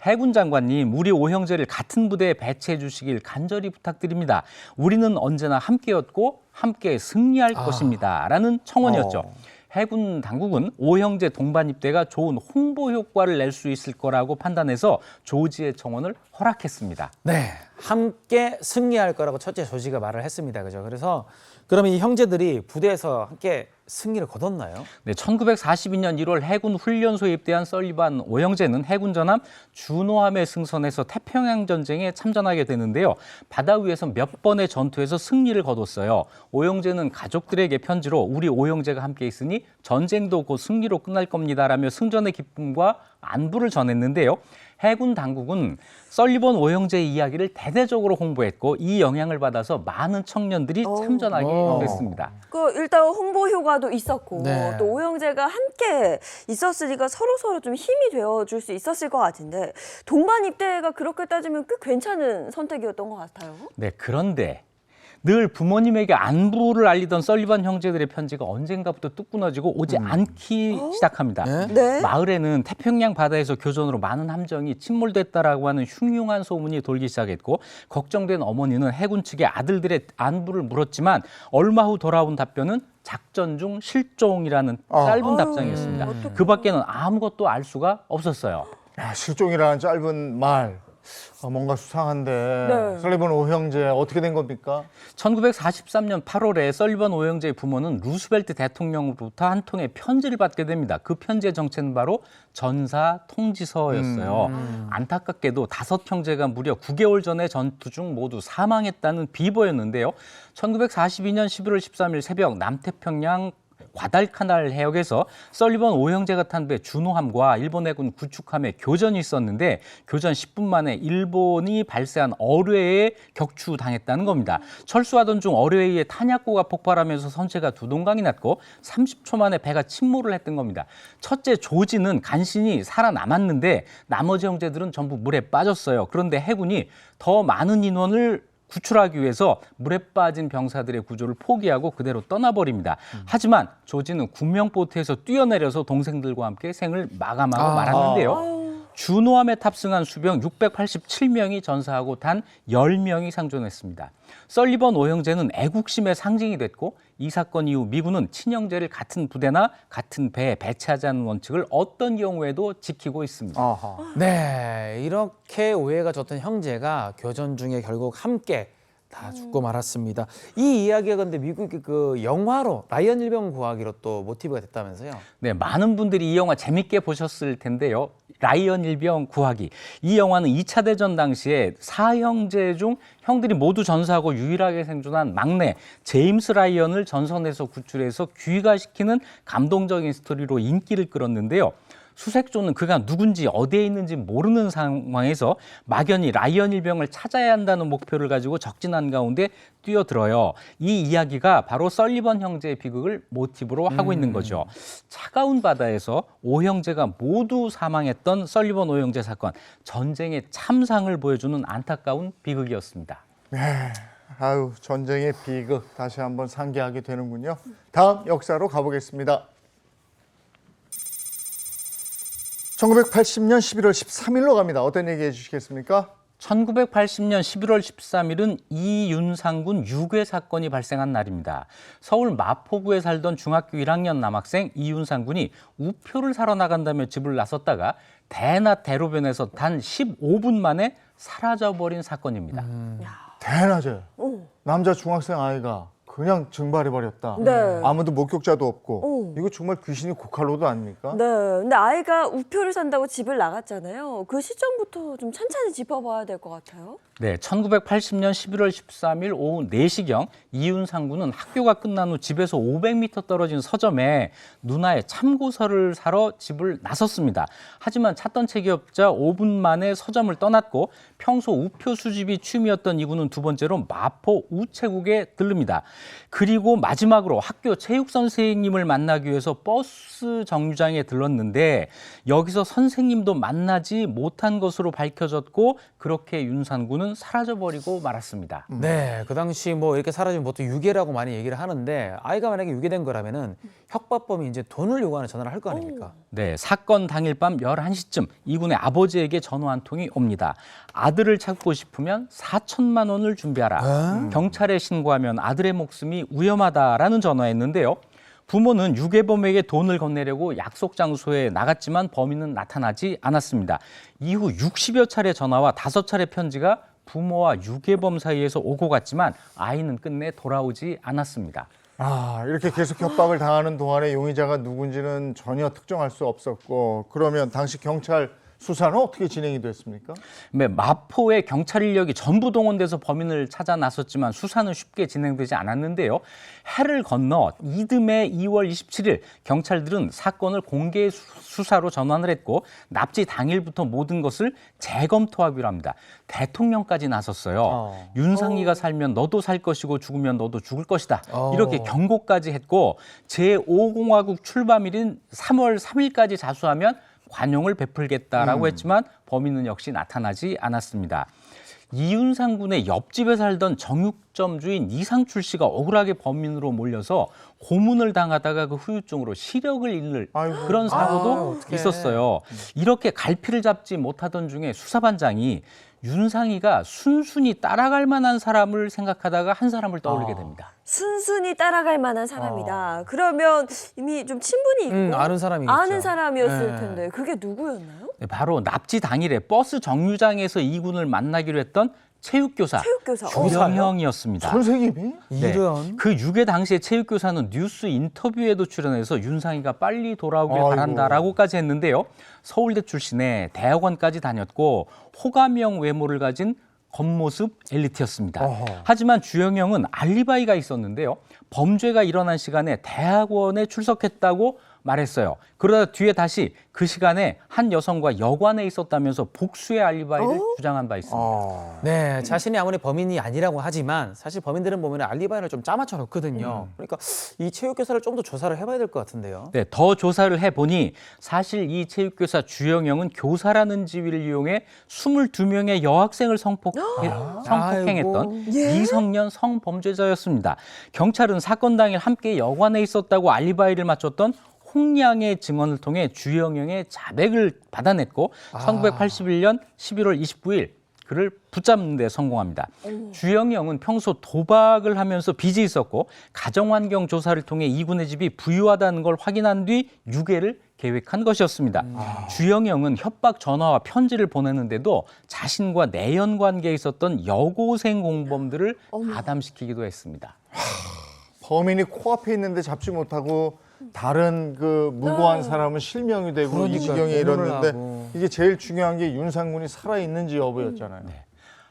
해군 장관님, 우리 5형제를 같은 부대에 배치해 주시길 간절히 부탁드립니다. 우리는 언제나 함께였고 함께 승리할 것입니다. 라는 청원이었죠. 해군 당국은 5형제 동반 입대가 좋은 홍보 효과를 낼 수 있을 거라고 판단해서 조지의 청원을 허락했습니다. 네, 함께 승리할 거라고 첫째 조지가 말을 했습니다. 그죠? 그래서 그러면 이 형제들이 부대에서 함께 승리를 거뒀나요? 네, 1942년 1월 해군 훈련소에 입대한 썰리반 5형제는 해군 전함 준호함에 승선해서 태평양 전쟁에 참전하게 되는데요. 바다 위에서 몇 번의 전투에서 승리를 거뒀어요. 5형제는 가족들에게 편지로 우리 5형제가 함께 있으니 전쟁도 곧 승리로 끝날 겁니다라며 승전의 기쁨과 안부를 전했는데요. 해군 당국은 썰리번 5형제의 이야기를 대대적으로 홍보했고 이 영향을 받아서 많은 청년들이 참전하게 됐습니다. 그 일단 홍보 효과도 있었고 네. 또 5형제가 함께 있었으니까 서로 좀 힘이 되어줄 수 있었을 것 같은데 동반 입대가 그렇게 따지면 꽤 괜찮은 선택이었던 것 같아요. 네, 그런데 늘 부모님에게 안부를 알리던 썰리반 형제들의 편지가 언젠가부터 뚝 끊어지고 오지 않기 시작합니다. 네. 마을에는 태평양 바다에서 교전으로 많은 함정이 침몰됐다라고 하는 흉흉한 소문이 돌기 시작했고 걱정된 어머니는 해군 측에 아들들의 안부를 물었지만 얼마 후 돌아온 답변은 작전 중 실종이라는 짧은 답장이었습니다. 그 밖에는 아무것도 알 수가 없었어요. 야, 실종이라는 짧은 말 뭔가 수상한데 네. 설리번 5형제 어떻게 된 겁니까? 1943년 8월에 썰리번 5형제의 부모는 루스벨트 대통령으로부터 한 통의 편지를 받게 됩니다. 그 편지의 정체는 바로 전사 통지서였어요. 안타깝게도 5 형제가 무려 9개월 전에 전투 중 모두 사망했다는 비보였는데요. 1942년 11월 13일 새벽 남태평양 과달카날 해역에서 설리번 5형제가 탄 배 준호함과 일본 해군 구축함의 교전이 있었는데 교전 10분 만에 일본이 발사한 어뢰에 격추당했다는 겁니다. 철수하던 중 어뢰에 탄약고가 폭발하면서 선체가 두 동강이 났고 30초 만에 배가 침몰을 했던 겁니다. 첫째 조지는 간신히 살아남았는데 나머지 형제들은 전부 물에 빠졌어요. 그런데 해군이 더 많은 인원을 구출하기 위해서 물에 빠진 병사들의 구조를 포기하고 그대로 떠나버립니다. 하지만 조지는 구명보트에서 뛰어내려서 동생들과 함께 생을 마감하고 말았는데요. 준호함에 탑승한 수병 687명이 전사하고 단 10명이 상존했습니다. 설리번 5형제는 애국심의 상징이 됐고 이 사건 이후 미군은 친형제를 같은 부대나 같은 배에 배치하자는 원칙을 어떤 경우에도 지키고 있습니다. 아하. 네, 이렇게 오해가 졌던 형제가 교전 중에 결국 함께 다 죽고 말았습니다. 이 이야기가 근데 미국의 그 영화로 라이언 일병 구하기로 또 모티브가 됐다면서요? 네, 많은 분들이 이 영화 재밌게 보셨을 텐데요. 라이언 일병 구하기. 이 영화는 2차 대전 당시에 4형제 중 형들이 모두 전사하고 유일하게 생존한 막내 제임스 라이언을 전선에서 구출해서 귀가시키는 감동적인 스토리로 인기를 끌었는데요. 수색조는 그가 누군지 어디에 있는지 모르는 상황에서 막연히 라이언 일병을 찾아야 한다는 목표를 가지고 적진한 가운데 뛰어들어요. 이 이야기가 바로 설리번 형제의 비극을 모티브로 하고 있는 거죠. 차가운 바다에서 5형제가 모두 사망했던 설리번 5형제 사건, 전쟁의 참상을 보여주는 안타까운 비극이었습니다. 아유, 전쟁의 비극 다시 한번 상기하게 되는군요. 다음 역사로 가보겠습니다. 1980년 11월 13일로 갑니다. 어떤 얘기 해주시겠습니까? 1980년 11월 13일은 이윤상군 유괴 사건이 발생한 날입니다. 서울 마포구에 살던 중학교 1학년 남학생 이윤상군이 우표를 사러 나간다며 집을 나섰다가 대낮 대로변에서 단 15분 만에 사라져버린 사건입니다. 대낮에 남자 중학생 아이가 그냥 증발해버렸다. 네. 아무도 목격자도 없고. 이거 정말 귀신이 고칼로도 아닙니까? 네, 근데 아이가 우표를 산다고 집을 나갔잖아요. 그 시점부터 좀 찬찬히 짚어봐야 될 것 같아요. 네, 1980년 11월 13일 오후 4시경 이윤상 군은 학교가 끝난 후 집에서 500m 떨어진 서점에 누나의 참고서를 사러 집을 나섰습니다. 하지만 찾던 책이 없자 5분 만에 서점을 떠났고 평소 우표 수집이 취미였던 이군은 두 번째로 마포 우체국에 들릅니다. 그리고 마지막으로 학교 체육 선생님을 만나기 위해서 버스 정류장에 들렀는데 여기서 선생님도 만나지 못한 것으로 밝혀졌고 그렇게 윤상 군은 사라져버리고 말았습니다. 네, 그 당시 뭐 이렇게 사라지면 보통 유괴라고 많이 얘기를 하는데 아이가 만약에 유괴된 거라면은 협박범이 이제 돈을 요구하는 전화를 할 거 아닙니까? 네, 사건 당일 밤 11시쯤 이군의 아버지에게 전화 한 통이 옵니다. 아들을 찾고 싶으면 4천만 원을 준비하라. 경찰에 신고하면 아들의 목숨이 위험하다라는 전화였는데요. 부모는 유괴범에게 돈을 건네려고 약속 장소에 나갔지만 범인은 나타나지 않았습니다. 이후 60여 차례 전화와 5차례 편지가 부모와 유괴범 사이에서 오고 갔지만 아이는 끝내 돌아오지 않았습니다. 아, 이렇게 계속 협박을 당하는 동안에 용의자가 누군지는 전혀 특정할 수 없었고, 그러면 당시 경찰 수사는 어떻게 진행이 됐습니까? 네, 마포의 경찰 인력이 전부 동원돼서 범인을 찾아 나섰지만 수사는 쉽게 진행되지 않았는데요. 해를 건너 이듬해 2월 27일 경찰들은 사건을 공개 수사로 전환을 했고 납치 당일부터 모든 것을 재검토하기로 합니다. 대통령까지 나섰어요. 윤상이가 살면 너도 살 것이고 죽으면 너도 죽을 것이다. 이렇게 경고까지 했고 제5공화국 출범일인 3월 3일까지 자수하면 관용을 베풀겠다라고 했지만 범인은 역시 나타나지 않았습니다. 이윤상 군의 옆집에 살던 정육점 주인 이상출 씨가 억울하게 범인으로 몰려서 고문을 당하다가 그 후유증으로 시력을 잃는 그런 사고도 있었어요. 이렇게 갈피를 잡지 못하던 중에 수사반장이 윤상이가 순순히 따라갈 만한 사람을 생각하다가 한 사람을 떠올리게 됩니다. 순순히 따라갈 만한 사람이다. 그러면 이미 좀 친분이 있고 아는 사람이 아는 있죠. 사람이었을 네. 텐데 그게 누구였나요? 네, 바로 납치 당일에 버스 정류장에서 이군을 만나기로 했던 체육교사 체육교사. 주영형이었습니다. 선생님이? 네. 이런 그 유괴 당시에 체육교사는 뉴스 인터뷰에도 출연해서 윤상이가 빨리 돌아오길 아이고. 바란다라고까지 했는데요. 서울대 출신에 대학원까지 다녔고 호감형 외모를 가진 겉모습 엘리트였습니다. 어허. 하지만 주영영은 알리바이가 있었는데요. 범죄가 일어난 시간에 대학원에 출석했다고 말했어요. 그러다 뒤에 다시 그 시간에 한 여성과 여관에 있었다면서 복수의 알리바이를 주장한 바 있습니다. 네, 자신이 아무리 범인이 아니라고 하지만 사실 범인들은 보면 알리바이를 좀 짜맞춰 놓거든요. 그러니까 이 체육교사를 좀 더 조사를 해봐야 될 것 같은데요. 네, 더 조사를 해보니 사실 이 체육교사 주영영은 교사라는 지위를 이용해 22명의 여학생을 성폭행했던 미성년 성범죄자였습니다. 경찰은 사건 당일 함께 여관에 있었다고 알리바이를 맞췄던 홍량의 증언을 통해 주영영의 자백을 받아냈고 1981년 11월 29일 그를 붙잡는 데 성공합니다. 주영영은 평소 도박을 하면서 빚이 있었고 가정환경 조사를 통해 이군의 집이 부유하다는 걸 확인한 뒤 유괴를 계획한 것이었습니다. 주영영은 협박 전화와 편지를 보내는데도 자신과 내연 관계에 있었던 여고생 공범들을 가담시키기도 했습니다. 범인이 코앞에 있는데 잡지 못하고 다른 그 무고한 사람은 실명이 되고 이 지경에 이뤘는데 이게 제일 중요한 게 윤상군이 살아있는지 여부였잖아요.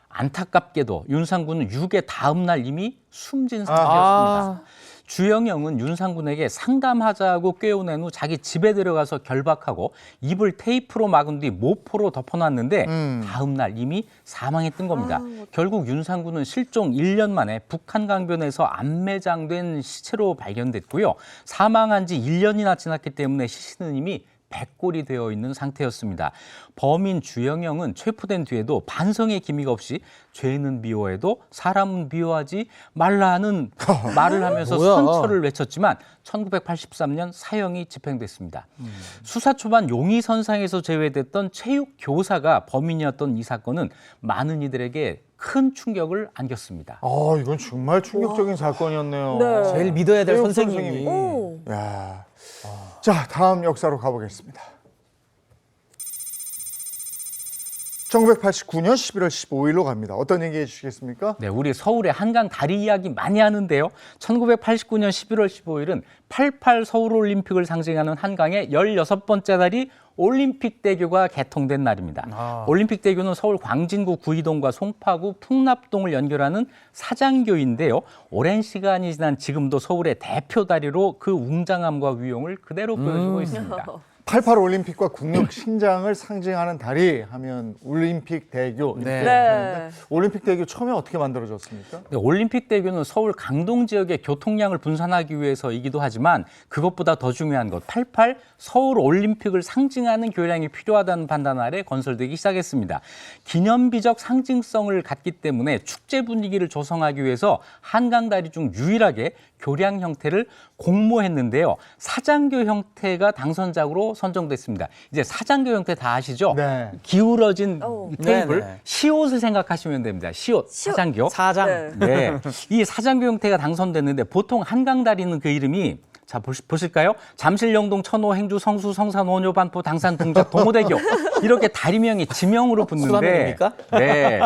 안타깝게도 윤상군은 유괴 다음 날 이미 숨진 상태였습니다. 주영영은 윤상군에게 상담하자고 꾀어낸 후 자기 집에 들어가서 결박하고 입을 테이프로 막은 뒤 모포로 덮어놨는데 다음 날 이미 사망했던 겁니다. 결국 윤상군은 실종 1년 만에 북한 강변에서 안매장된 시체로 발견됐고요. 사망한 지 1년이나 지났기 때문에 시신은 이미 백골이 되어 있는 상태였습니다. 범인 주영영은 체포된 뒤에도 반성의 기미가 없이 죄는 미워해도 사람은 미워하지 말라는 말을 하면서 뭐야? 선처를 외쳤지만 1983년 사형이 집행됐습니다. 수사 초반 용의선상에서 제외됐던 체육 교사가 범인이었던 이 사건은 많은 이들에게 큰 충격을 안겼습니다. 이건 정말 충격적인 사건이었네요. 네. 제일 믿어야 될 체육 선생님이. 오. 야. 자, 다음 역사로 가보겠습니다. 1989년 11월 15일로 갑니다. 어떤 얘기 해주시겠습니까? 네, 우리 서울의 한강 다리 이야기 많이 하는데요. 1989년 11월 15일은 88 서울올림픽을 상징하는 한강의 16번째 다리 올림픽대교가 개통된 날입니다. 올림픽대교는 서울 광진구 구이동과 송파구 풍납동을 연결하는 사장교인데요. 오랜 시간이 지난 지금도 서울의 대표 다리로 그 웅장함과 위용을 그대로 보여주고 있습니다. 88 올림픽과 국력 신장을 상징하는 다리 하면 올림픽 대교. 이렇게 네. 하는데 올림픽 대교 처음에 어떻게 만들어졌습니까? 네, 올림픽대교는 서울 강동 지역의 교통량을 분산하기 위해서이기도 하지만 그것보다 더 중요한 것, 88 서울 올림픽을 상징하는 교량이 필요하다는 판단 아래 건설되기 시작했습니다. 기념비적 상징성을 갖기 때문에 축제 분위기를 조성하기 위해서 한강다리 중 유일하게 교량 형태를 공모했는데요. 사장교 형태가 당선작으로 선정됐습니다. 이제 사장교 형태 다 아시죠? 네. 기울어진 테이블, 네네. 시옷을 생각하시면 됩니다. 시옷, 사장교. 사장. 네. 네, 이 사장교 형태가 당선됐는데 보통 한강다리는 그 이름이 자 보실까요? 잠실, 영동, 천호, 행주, 성수, 성산, 원효, 반포, 당산, 동작, 동호대교 이렇게 다리명이 지명으로 붙는데 수다맨입니까? 네,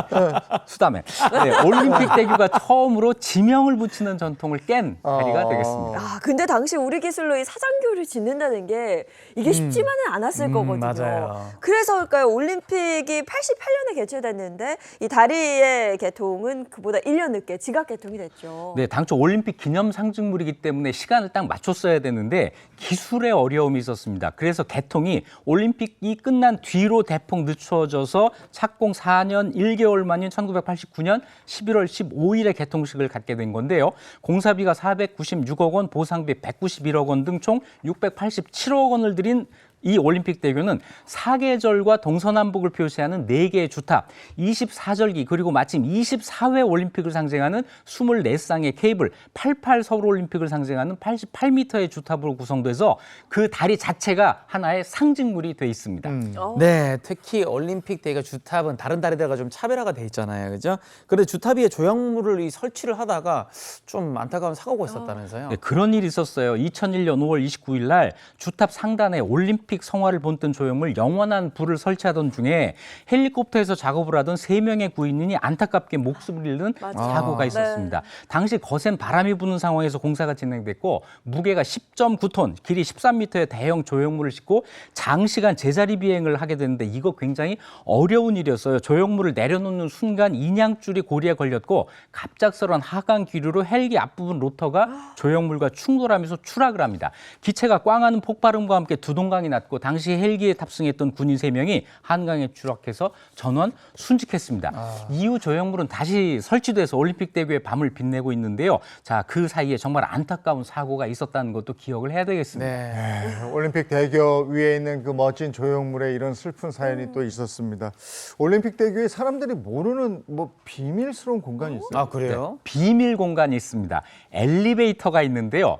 수다맨. 네, 올림픽대교가 처음으로 지명을 붙이는 전통을 깬 다리가 되겠습니다. 아, 근데 당시 우리 기술로 이 사장교를 짓는다는 게 이게 쉽지만은 않았을 거거든요. 맞아요. 그래서일까요? 올림픽이 88년에 개최됐는데 이 다리의 개통은 그보다 1년 늦게 지각 개통이 됐죠. 네, 당초 올림픽 기념 상징물이기 때문에 시간을 딱 맞췄어야 되는데 기술의 어려움이 있었습니다. 그래서 개통이 올림픽이 끝난 뒤로 대폭 늦춰져서 착공 4년 1개월 만인 1989년 11월 15일에 개통식을 갖게 된 건데요. 공사비가 496억 원, 보상비 191억 원 등 총 687억 원을 들인 이 올림픽대교는 사계절과 동서남북을 표시하는 4개의 주탑, 24절기 그리고 마침 24회 올림픽을 상징하는 24쌍의 케이블, 88 서울올림픽을 상징하는 88m의 주탑으로 구성돼서 그 다리 자체가 하나의 상징물이 돼 있습니다. 네, 특히 올림픽 대교 주탑은 다른 다리들과 좀 차별화가 돼 있잖아요, 그죠? 그런데 주탑 위에 조형물을 이 설치를 하다가 좀 안타까운 사고가 있었다면서요? 네, 그런 일이 있었어요. 2001년 5월 29일 날 주탑 상단에 올림픽 올림픽 성화를 본뜬 조형물 영원한 불을 설치하던 중에 헬리콥터에서 작업을 하던 3명의 구인이 안타깝게 목숨을 잃는 사고가 있었습니다. 당시 거센 바람이 부는 상황에서 공사가 진행됐고 무게가 10.9톤, 길이 13m의 대형 조형물을 싣고 장시간 제자리 비행을 하게 됐는데 이거 굉장히 어려운 일이었어요. 조형물을 내려놓는 순간 인양줄이 고리에 걸렸고 갑작스러운 하강 기류로 헬기 앞부분 로터가 조형물과 충돌하면서 추락을 합니다. 기체가 꽝하는 폭발음과 함께 두동강이 났고 당시 헬기에 탑승했던 군인 3명이 한강에 추락해서 전원 순직했습니다. 이후 조형물은 다시 설치돼서 올림픽대교의 밤을 빛내고 있는데요. 자, 그 사이에 정말 안타까운 사고가 있었다는 것도 기억을 해야 되겠습니다. 네. 올림픽 대교 위에 있는 그 멋진 조형물에 이런 슬픈 사연이 또 있었습니다. 올림픽 대교에 사람들이 모르는 뭐 비밀스러운 공간이 있어요. 아, 그래요? 비밀 공간이 있습니다. 엘리베이터가 있는데요.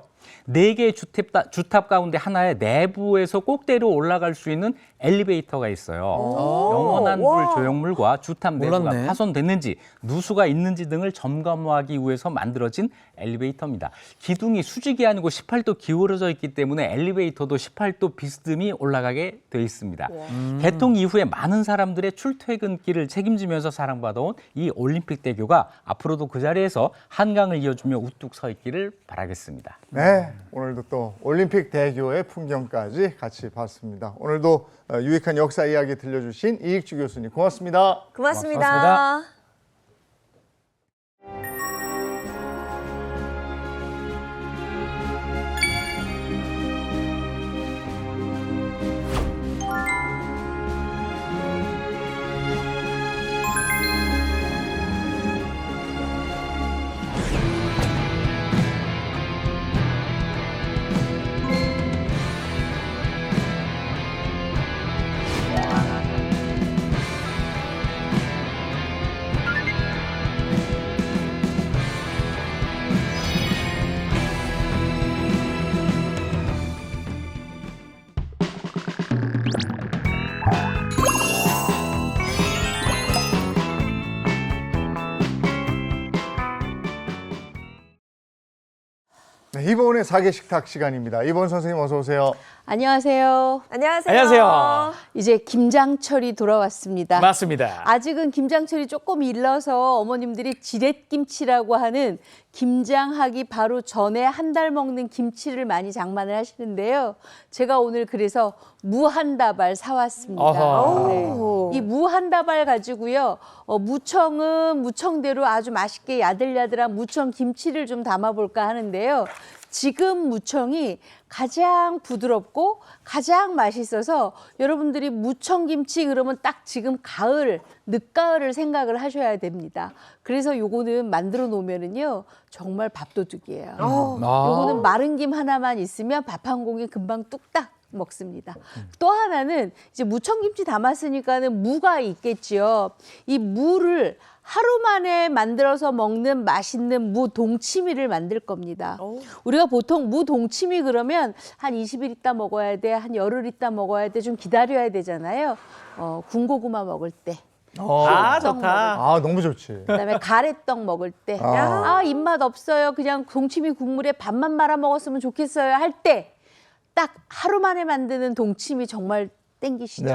4개의 주탑 가운데 하나의 내부에서 꼭대로 올라갈 수 있는 엘리베이터가 있어요. 영원한 불 조형물과 주탑 내부가 몰랐네. 파손됐는지 누수가 있는지 등을 점검하기 위해서 만들어진 엘리베이터입니다. 기둥이 수직이 아니고 18도 기울어져 있기 때문에 엘리베이터도 18도 비스듬히 올라가게 돼 있습니다. 개통 이후에 많은 사람들의 출퇴근길을 책임지면서 사랑받아온 이 올림픽 대교가 앞으로도 그 자리에서 한강을 이어주며 우뚝 서 있기를 바라겠습니다. 네, 오늘도 또 올림픽 대교의 풍경까지 같이 봤습니다. 오늘도 유익한 역사 이야기 들려주신 이익주 교수님 고맙습니다. 고맙습니다. 고맙습니다. 네, 이번의 사계식탁 시간입니다. 이번 선생님 어서 오세요. 안녕하세요. 안녕하세요. 안녕하세요. 이제 김장철이 돌아왔습니다. 맞습니다. 아직은 김장철이 조금 일러서 어머님들이 지렛김치라고 하는 김장하기 바로 전에 한 달 먹는 김치를 많이 장만을 하시는데요. 제가 오늘 그래서 무 한 다발 사왔습니다. 어허. 네. 이 무 한 다발 가지고요. 무청은 무청대로 아주 맛있게 야들야들한 무청 김치를 좀 담아볼까 하는데요. 지금 무청이 가장 부드럽고 가장 맛있어서 여러분들이 무청김치 그러면 딱 지금 가을, 늦가을을 생각을 하셔야 됩니다. 그래서 요거는 만들어 놓으면은요 정말 밥도둑이에요. 요거는 마른 김 하나만 있으면 밥 한 공기 금방 뚝딱 먹습니다. 또 하나는 이제 무청김치 담았으니까는 무가 있겠지요. 이 무를 하루 만에 만들어서 먹는 맛있는 무 동치미를 만들 겁니다. 우리가 보통 무 동치미 그러면 한 20일 있다 먹어야 돼, 한 열흘 있다 먹어야 돼, 좀 기다려야 되잖아요. 군고구마 먹을 때. 아, 떡 좋다. 아, 너무 좋지. 그다음에 가래떡 먹을 때, 아. 입맛 없어요. 그냥 동치미 국물에 밥만 말아 먹었으면 좋겠어요. 할 때 딱 하루 만에 만드는 동치미 정말 땡기시죠? 네.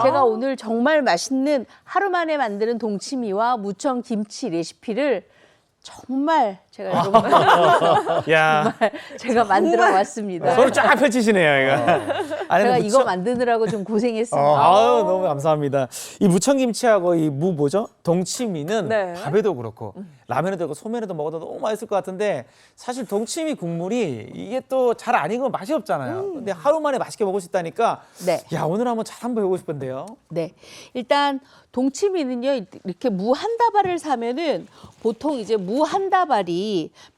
제가 오늘 정말 맛있는 하루 만에 만드는 동치미와 무청 김치 레시피를 정말 제가 여러분 야, 제가 만들어 왔습니다. 손을 쫙 펼치시네요, 이거. 아니, 제가 근데 이거 만드느라고 좀 고생했습니다. 아유, 너무 감사합니다. 이 무청김치하고 이 무 뭐죠? 동치미는 네. 밥에도 그렇고 라면에도 그렇고 소면에도 먹어도 너무 맛있을 것 같은데 사실 동치미 국물이 이게 또 잘 안 익으면 맛이 없잖아요. 근데 하루 만에 맛있게 먹을 수 있다니까 네. 야, 오늘 한번 잘 한번 해보고 싶은데요. 네. 일단 동치미는요. 이렇게 무 한 다발을 사면은 보통 이제 무 한 다발이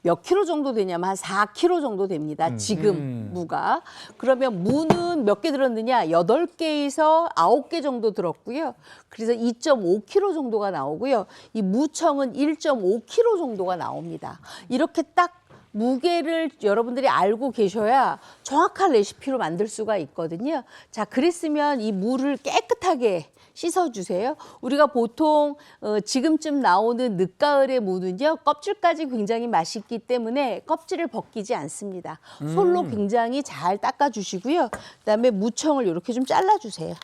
몇 킬로 정도 되냐면 한 4킬로 정도 됩니다. 지금 무가. 그러면 무는 몇 개 들었느냐? 8개에서 9개 정도 들었고요. 그래서 2.5킬로 정도가 나오고요. 이 무청은 1.5킬로 정도가 나옵니다. 이렇게 딱 무게를 여러분들이 알고 계셔야 정확한 레시피로 만들 수가 있거든요. 자, 그랬으면 이 무를 깨끗하게 씻어주세요. 우리가 보통 지금쯤 나오는 늦가을의 무는요, 껍질까지 굉장히 맛있기 때문에 껍질을 벗기지 않습니다. 솔로 굉장히 잘 닦아주시고요. 그다음에 무청을 이렇게 좀 잘라주세요.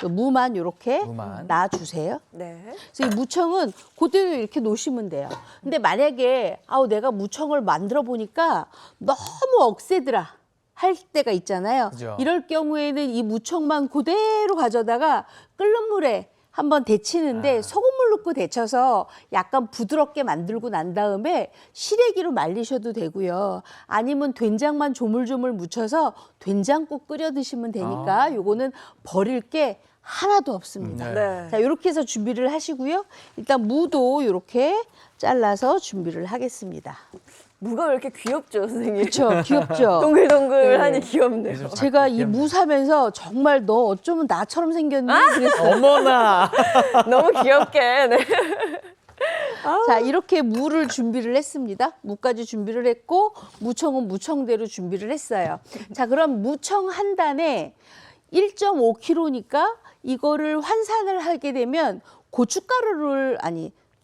무만 이렇게 무만. 놔주세요. 네. 그래서 이 무청은 그대로 이렇게 놓으시면 돼요. 근데 만약에 내가 무청을 만들어 보니까 너무 억세더라 할 때가 있잖아요. 그죠. 이럴 경우에는 이 무청만 그대로 가져다가 끓는 물에 한번 데치는데 소금물 넣고 데쳐서 약간 부드럽게 만들고 난 다음에 시래기로 말리셔도 되고요. 아니면 된장만 조물조물 묻혀서 된장국 끓여 드시면 되니까 요거는 버릴 게 하나도 없습니다. 네. 자, 이렇게 해서 준비를 하시고요. 일단 무도 이렇게 잘라서 준비를 하겠습니다. 무가 왜 이렇게 귀엽죠, 선생님? 그렇죠, 귀엽죠. 동글동글하니 네. 귀엽네요. 제가 이 무 사면서 정말 너 어쩌면 나처럼 생겼니? 그랬어요. 어머나. 너무 귀엽게. 네. 자, 이렇게 무를 준비를 했습니다. 무까지 준비를 했고 무청은 무청대로 준비를 했어요. 자, 그럼 무청 한 단에 1.5kg니까 이거를 환산을 하게 되면 고춧가루를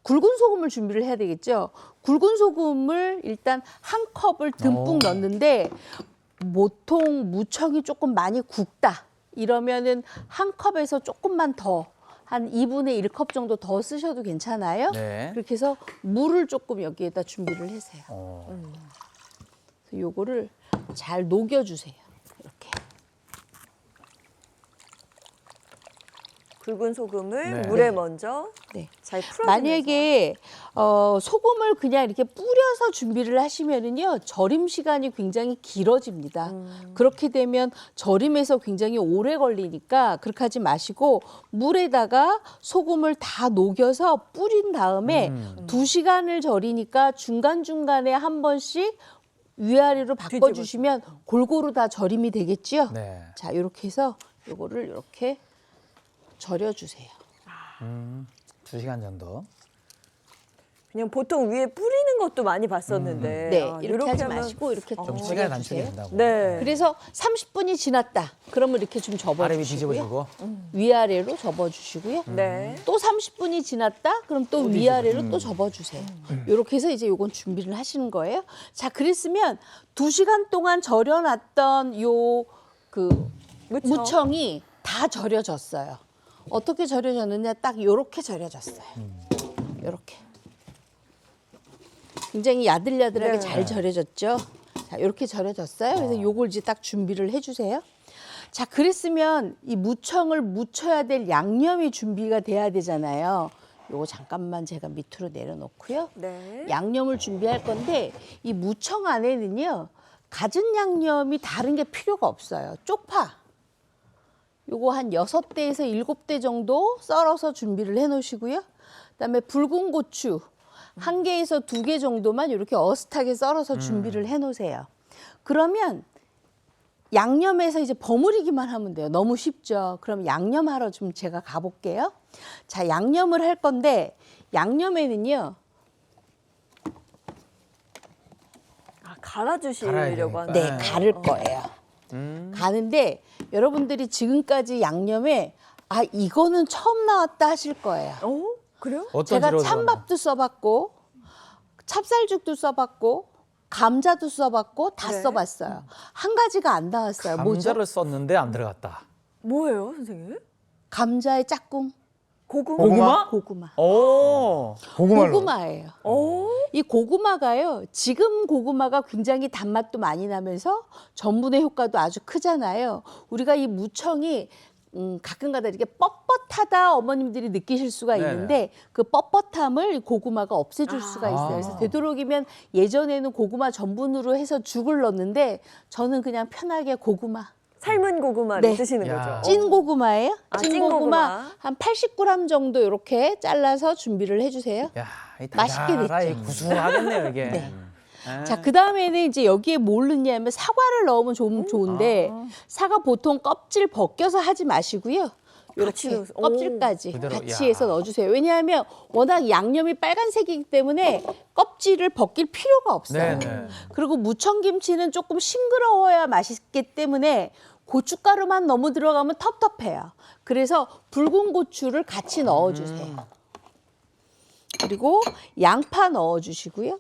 굵은 소금을 준비를 해야 되겠죠. 굵은 소금을 일단 한 컵을 듬뿍 넣는데 보통 무청이 조금 많이 굵다 이러면은 한 컵에서 조금만 더 한 2분의 1컵 정도 더 쓰셔도 괜찮아요. 네. 그렇게 해서 물을 조금 여기에다 준비를 하세요. 그래서 요거를 잘 녹여주세요. 이렇게. 굵은 소금을 네. 물에 먼저 네. 잘 풀어주면서. 만약에 소금을 그냥 이렇게 뿌려서 준비를 하시면은요 절임 시간이 굉장히 길어집니다. 그렇게 되면 절임에서 굉장히 오래 걸리니까 그렇게 하지 마시고 물에다가 소금을 다 녹여서 뿌린 다음에 2시간을 절이니까 중간중간에 한 번씩 위아래로 바꿔주시면 골고루 다 절임이 되겠죠. 네. 자, 이렇게 해서 요거를 이렇게 절여주세요. 2시간 정도. 그냥 보통 위에 뿌리는 것도 많이 봤었는데. 네, 아, 이렇게 하지 하면- 마시고 이렇게 좀 좀 시간이 단축이 절여주세요. 된다고. 네. 그래서 30분이 지났다. 그러면 이렇게 좀 아래 위 접어주시고요. 뒤집어주고. 위아래로 접어주시고요. 네. 또 30분이 지났다. 그럼 또 위아래로 또 접어주세요. 이렇게 해서 이제 요건 준비를 하시는 거예요. 자, 그랬으면 2시간 동안 절여놨던 무청이 다 절여졌어요. 어떻게 절여졌느냐? 딱 요렇게 절여졌어요. 요렇게. 굉장히 야들야들하게 네. 잘 절여졌죠. 자, 이렇게 절여졌어요. 그래서 요걸 이제 딱 준비를 해주세요. 자, 그랬으면 이 무청을 무쳐야 될 양념이 준비가 돼야 되잖아요. 요거 잠깐만 제가 밑으로 내려놓고요. 네. 양념을 준비할 건데 이 무청 안에는요 갖은 양념이 다른 게 필요가 없어요. 쪽파. 요거 한 6대에서 7대 정도 썰어서 준비를 해 놓으시고요. 그다음에 붉은 고추 1개에서 2개 정도만 이렇게 어슷하게 썰어서 준비를 해 놓으세요. 그러면 양념에서 이제 버무리기만 하면 돼요. 너무 쉽죠. 그럼 양념하러 좀 제가 가볼게요. 자, 양념을 할 건데 양념에는요. 갈아주시려고 하는. 네, 가를 거예요. 가는데 여러분들이 지금까지 양념에 이거는 처음 나왔다 하실 거예요. 그래요? 어떤 제가 재료로 찬밥도 써봤고 찹쌀죽도 써봤고 감자도 써봤고 다 네. 써봤어요. 한 가지가 안 나왔어요. 뭐죠? 감자를 썼는데 안 들어갔다. 뭐예요, 선생님? 감자의 짝꿍, 고구마? 고구마. 오. 고구마로. 고구마예요. 이 고구마가요. 지금 고구마가 굉장히 단맛도 많이 나면서 전분의 효과도 아주 크잖아요. 우리가 이 무청이 가끔가다 이렇게 뻣뻣하다 어머님들이 느끼실 수가 네네. 있는데 그 뻣뻣함을 이 고구마가 없애줄 수가 있어요. 그래서 되도록이면 예전에는 고구마 전분으로 해서 죽을 넣었는데 저는 그냥 편하게 고구마. 삶은 고구마를 네. 드시는 야. 거죠? 찐 고구마예요. 찐 찐 고구마. 고구마 한 80g 정도 이렇게 잘라서 준비를 해주세요. 야, 이 맛있게 달달하게 됐죠. 구수하겠네요, 이게. 네. 아. 자, 그 다음에는 이제 여기에 뭘 넣냐면 사과를 넣으면 좋은데 사과 보통 껍질 벗겨서 하지 마시고요. 같이 이렇게 넣어서. 껍질까지 그대로, 같이 야. 해서 넣어주세요. 왜냐하면 워낙 양념이 빨간색이기 때문에 껍질을 벗길 필요가 없어요. 네네. 그리고 무청김치는 조금 싱그러워야 맛있기 때문에 고춧가루만 너무 들어가면 텁텁해요. 그래서 붉은 고추를 같이 넣어주세요. 그리고 양파 넣어주시고요.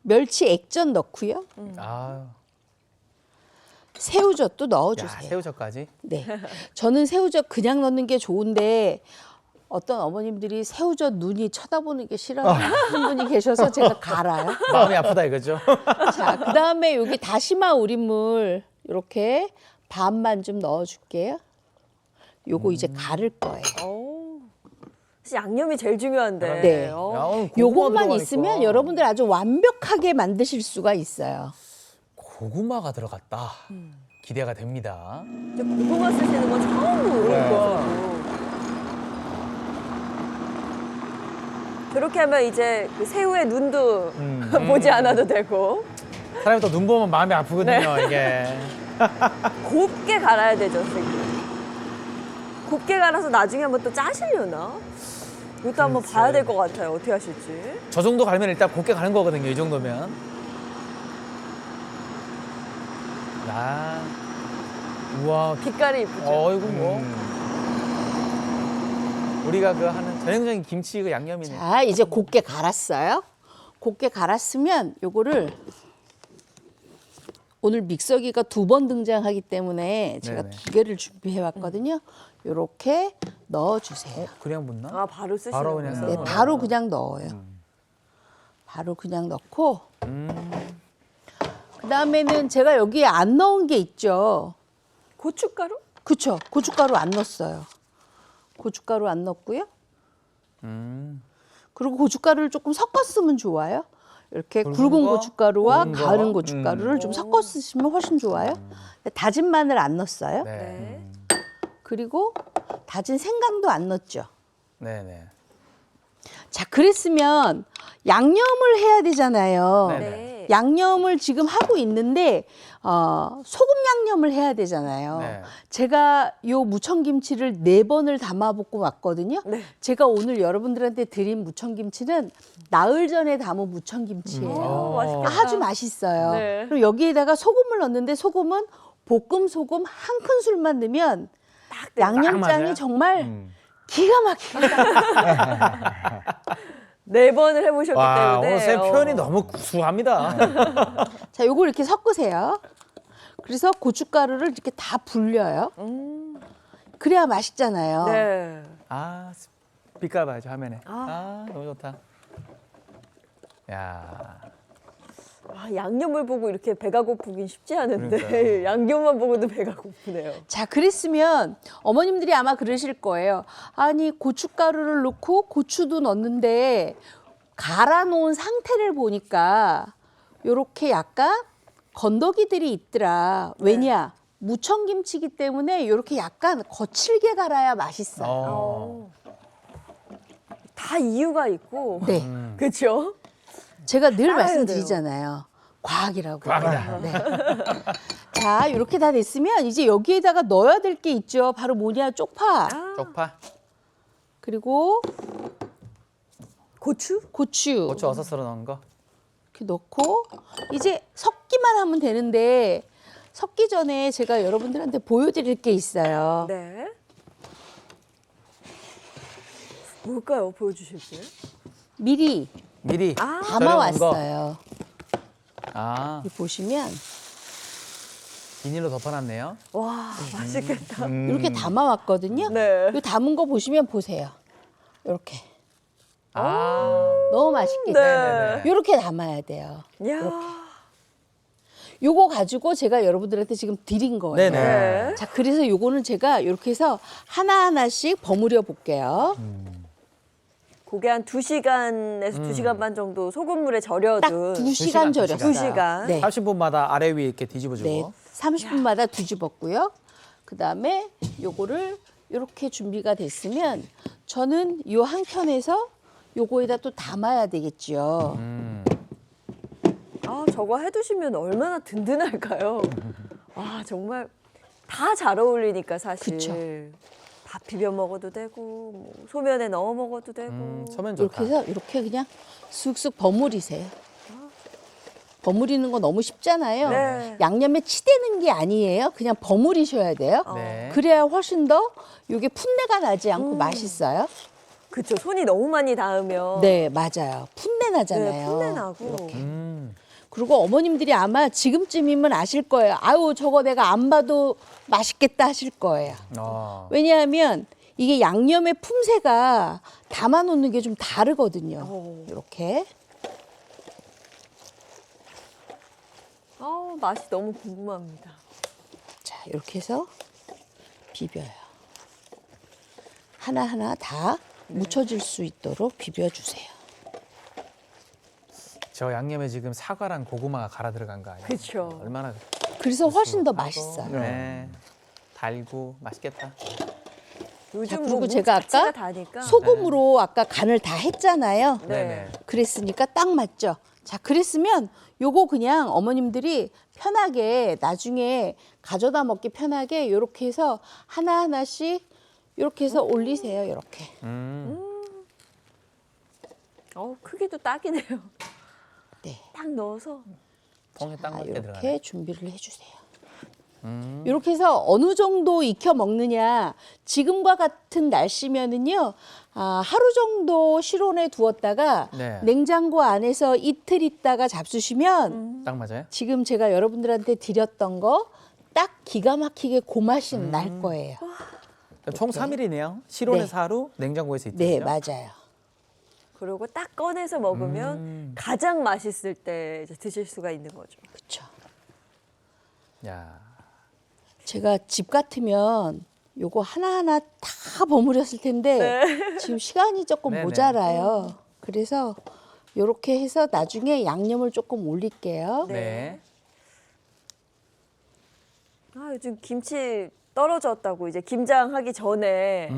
멸치 액젓 넣고요. 아유, 새우젓도 야, 넣어주세요. 새우젓까지. 네, 저는 새우젓 그냥 넣는 게 좋은데 어떤 어머님들이 새우젓 눈이 쳐다보는 게 싫어하는 분이 계셔서 제가 갈아요. 마음이 아프다 이거죠. 자, 그다음에 여기 다시마 우린물 이렇게 반만 좀 넣어줄게요. 요거 이제 갈을 거예요. 사실 양념이 제일 중요한데. 네. 야, 오늘 고구마 요것만 들어가니까. 있으면 여러분들 아주 완벽하게 만드실 수가 있어요. 고구마가 들어갔다. 기대가 됩니다. 이제 고구마 쓰시는 건 처음 보고. 그렇게 하면 이제 그 새우의 눈도 보지 않아도 되고 사람이 또 눈 보면 마음이 아프거든요, 이게. 곱게 갈아야 되죠, 선생님. 곱게 갈아서 나중에 한번 또 짜시려나? 이것도 한번 봐야 될 것 같아요. 어떻게 하실지. 저 정도 갈면 일단 곱게 가는 거거든요, 이 정도면. 우와, 빛깔이 이쁘죠? 어이구 뭐. 우리가 그 하는 전형적인 김치 그 양념이네. 자, 이제 곱게 갈았어요. 곱게 갈았으면 요거를 오늘 믹서기가 2번 등장하기 때문에 제가 네네. 2개를 준비해 왔거든요. 요렇게 넣어주세요. 그냥 붓나? 아, 바로 쓰시는 바로 그냥 거예요? 네, 넣어요. 바로 그냥 넣어요. 바로 그냥 넣고 그다음에는 제가 여기에 안 넣은 게 있죠. 고춧가루? 그쵸? 고춧가루 안 넣었어요. 고춧가루 안 넣었고요. 그리고 고춧가루를 조금 섞어 쓰면 좋아요. 이렇게 굵은 굵은 거? 고춧가루와 굵은 거? 가른 고춧가루를 좀 섞어 쓰시면 훨씬 좋아요. 다진 마늘 안 넣었어요. 네. 네. 그리고 다진 생강도 안 넣었죠. 네네. 자, 그랬으면 양념을 해야 되잖아요. 네네. 네. 양념을 지금 하고 있는데 소금 양념을 해야 되잖아요. 네. 제가 요 무청김치를 4번을 담아 볶고 왔거든요. 네. 제가 오늘 여러분들한테 드린 무청김치는 나흘 전에 담은 무청김치예요. 맛있겠다. 아주 맛있어요. 네. 그리고 여기에다가 소금을 넣는데 소금은 볶음 소금 한 큰술만 넣으면 양념장이 맞아요? 정말 기가 막힙니다. 4번을 해보셨기 와, 때문에. 오늘 선생님 표현이 너무 구수합니다. 자, 요걸 이렇게 섞으세요. 그래서 고춧가루를 이렇게 다 불려요. 그래야 맛있잖아요. 네. 아, 빛깔 봐야죠, 화면에. 아, 너무 좋다. 야, 아, 양념을 보고 이렇게 배가 고프긴 쉽지 않은데 그러니까요. 양념만 보고도 배가 고프네요. 자, 그랬으면 어머님들이 아마 그러실 거예요. 아니, 고춧가루를 넣고 고추도 넣는데 갈아 놓은 상태를 보니까 요렇게 약간 건더기들이 있더라. 왜냐? 무청김치기 때문에 요렇게 약간 거칠게 갈아야 맛있어요. 어. 다 이유가 있고. 네. 그렇죠? 제가 늘 따라야 말씀드리잖아요. 과학이라고. 과학이다. 네. 자, 이렇게 다 됐으면 이제 여기에다가 넣어야 될 게 있죠. 바로 뭐냐? 쪽파. 쪽파. 그리고 고추? 고추. 고추 어서 썰어 넣은 거. 이렇게 넣고 이제 섞기만 하면 되는데 섞기 전에 제가 여러분들한테 보여드릴 게 있어요. 네. 뭘까요? 보여주실게요. 미리 미리 담아왔어요. 아, 여기 보시면 비닐로 덮어놨네요. 와, 맛있겠다. 이렇게 담아왔거든요. 네. 이 담은 거 보시면 보세요. 이렇게 아, 너무 맛있게. 네. 이렇게 담아야 돼요. 야. 요거 가지고 제가 여러분들한테 지금 드린 거예요. 네네. 네. 자, 그래서 요거는 제가 이렇게 해서 하나하나씩 버무려 볼게요. 그게 한 2시간에서 2시간 반 정도 소금물에 딱 절여둔 2시간 절였어요. 2시간. 네. 30분마다 아래 위에 이렇게 뒤집어주고. 네. 30분마다 뒤집었고요. 그다음에 요거를 이렇게 준비가 됐으면 저는 요 한 켠에서 요거에다 또 담아야 되겠죠. 아, 저거 해두시면 얼마나 든든할까요? 와, 정말 다 잘 어울리니까 사실. 그쵸. 밥 비벼 먹어도 되고 뭐 소면에 넣어 먹어도 되고. 서면 좋다. 이렇게 해서 이렇게 그냥 쑥쑥 버무리세요. 버무리는 거 너무 쉽잖아요. 네. 양념에 치대는 게 아니에요. 그냥 버무리셔야 돼요. 네. 그래야 훨씬 더 이게 풋내가 나지 않고 맛있어요. 그쵸. 손이 너무 많이 닿으면. 네, 맞아요. 풋내 네, 나잖아요. 풋내 나고. 그리고 어머님들이 아마 지금쯤이면 아실 거예요. 아유, 저거 내가 안 봐도 맛있겠다 하실 거예요. 왜냐하면 이게 양념의 품새가 담아놓는 게 좀 다르거든요. 이렇게. 맛이 너무 궁금합니다. 자, 이렇게 해서 비벼요. 하나하나 다 묻혀질 수 있도록 비벼주세요. 저 양념에 지금 사과랑 고구마가 갈아 들어간 거 아니에요? 그쵸. 얼마나 그래서 훨씬 더 맛있어요. 네. 달고 맛있겠다. 요즘 자, 그리고 뭐 제가 무가치가 아까 다니까. 소금으로 아까 간을 다 했잖아요. 네. 그랬으니까 딱 맞죠. 자, 그랬으면 요거 그냥 어머님들이 편하게 나중에 가져다 먹기 편하게 이렇게 해서 하나하나씩 이렇게 해서 올리세요. 이렇게. 크기도 딱이네요. 네. 딱 넣어서. 통에 딱 맞게 이렇게 들어가네. 준비를 해주세요. 이렇게 해서 어느 정도 익혀 먹느냐. 지금과 같은 날씨면은요, 하루 정도 실온에 두었다가 네. 냉장고 안에서 이틀 있다가 잡수시면 딱 맞아요? 지금 제가 여러분들한테 드렸던 거 딱 기가 막히게 그 맛이 날 거예요. 총 3일이네요. 실온에서 하루, 냉장고에서 이틀. 네, 맞아요. 그리고 딱 꺼내서 먹으면 가장 맛있을 때 이제 드실 수가 있는 거죠. 그렇죠. 야. 제가 집 같으면 요거 하나하나 다 버무렸을 텐데 지금 시간이 조금 네네. 모자라요. 그래서 요렇게 해서 나중에 양념을 조금 올릴게요. 네. 요즘 김치 떨어졌다고 이제 김장하기 전에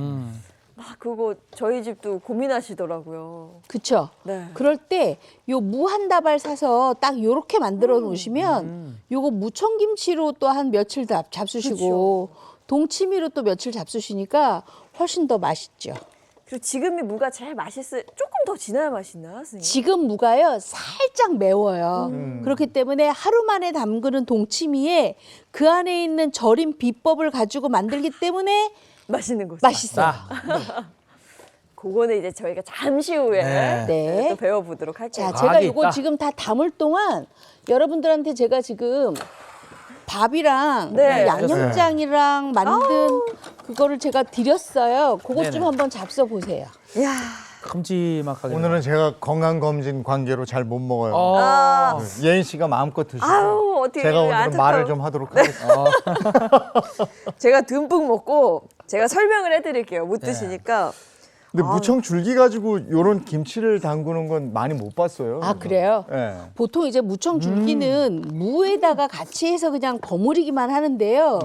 막 그거 저희 집도 고민하시더라고요. 그렇죠. 네. 그럴 때 요 무 한 다발 사서 딱 요렇게 만들어 놓으시면 요거 무청김치로 또 한 며칠 잡수시고 동치미로 또 며칠 잡수시니까 훨씬 더 맛있죠. 그리고 지금이 무가 제일 조금 더 진해야 맛있나, 선생님? 지금 무가요 살짝 매워요. 그렇기 때문에 하루 만에 담그는 동치미에 그 안에 있는 절임 비법을 가지고 만들기 때문에 맛있는 거죠. 맛있어요. 그거는 이제 저희가 잠시 후에 네. 네. 또 배워보도록 할게요. 자, 제가 과학이 이거 있다. 지금 다 담을 동안 여러분들한테 제가 지금 밥이랑 네. 양념장이랑 만든 그거를 제가 드렸어요. 그것 좀 네네. 한번 잡숴 보세요. 이야. 큼지막하게. 오늘은 제가 건강검진 관계로 잘 못 먹어요. 아. 예인 씨가 마음껏 드시고 아유, 어떻게 제가 오늘은 안타까워. 말을 좀 하도록 하겠습니다. 제가 듬뿍 먹고 제가 설명을 해드릴게요. 못 네. 드시니까. 근데 무청 줄기 가지고 요런 김치를 담그는 건 많이 못 봤어요. 아, 그래요? 예. 보통 이제 무청 줄기는 무에다가 같이 해서 그냥 버무리기만 하는데요.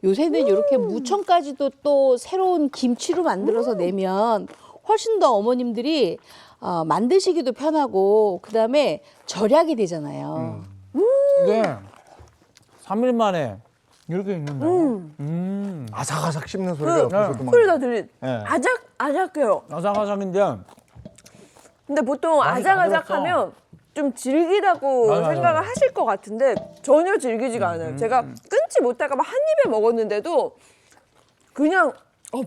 요새는 이렇게 무청까지도 또 새로운 김치로 만들어서 내면 훨씬 더 어머님들이 만드시기도 편하고 그다음에 절약이 되잖아요. 이게 3일 만에 이렇게 있는다. 아삭아삭 씹는 소리가 옆에서도 막. 소리가 들리. 네. 아작해요. 아삭아삭인데 근데 보통 많이 다 아작아작하면 좀 질기다고 맞아, 맞아. 생각을 하실 것 같은데 전혀 질기지가 않아요. 제가 끊지 못할까 봐 한 입에 먹었는데도 그냥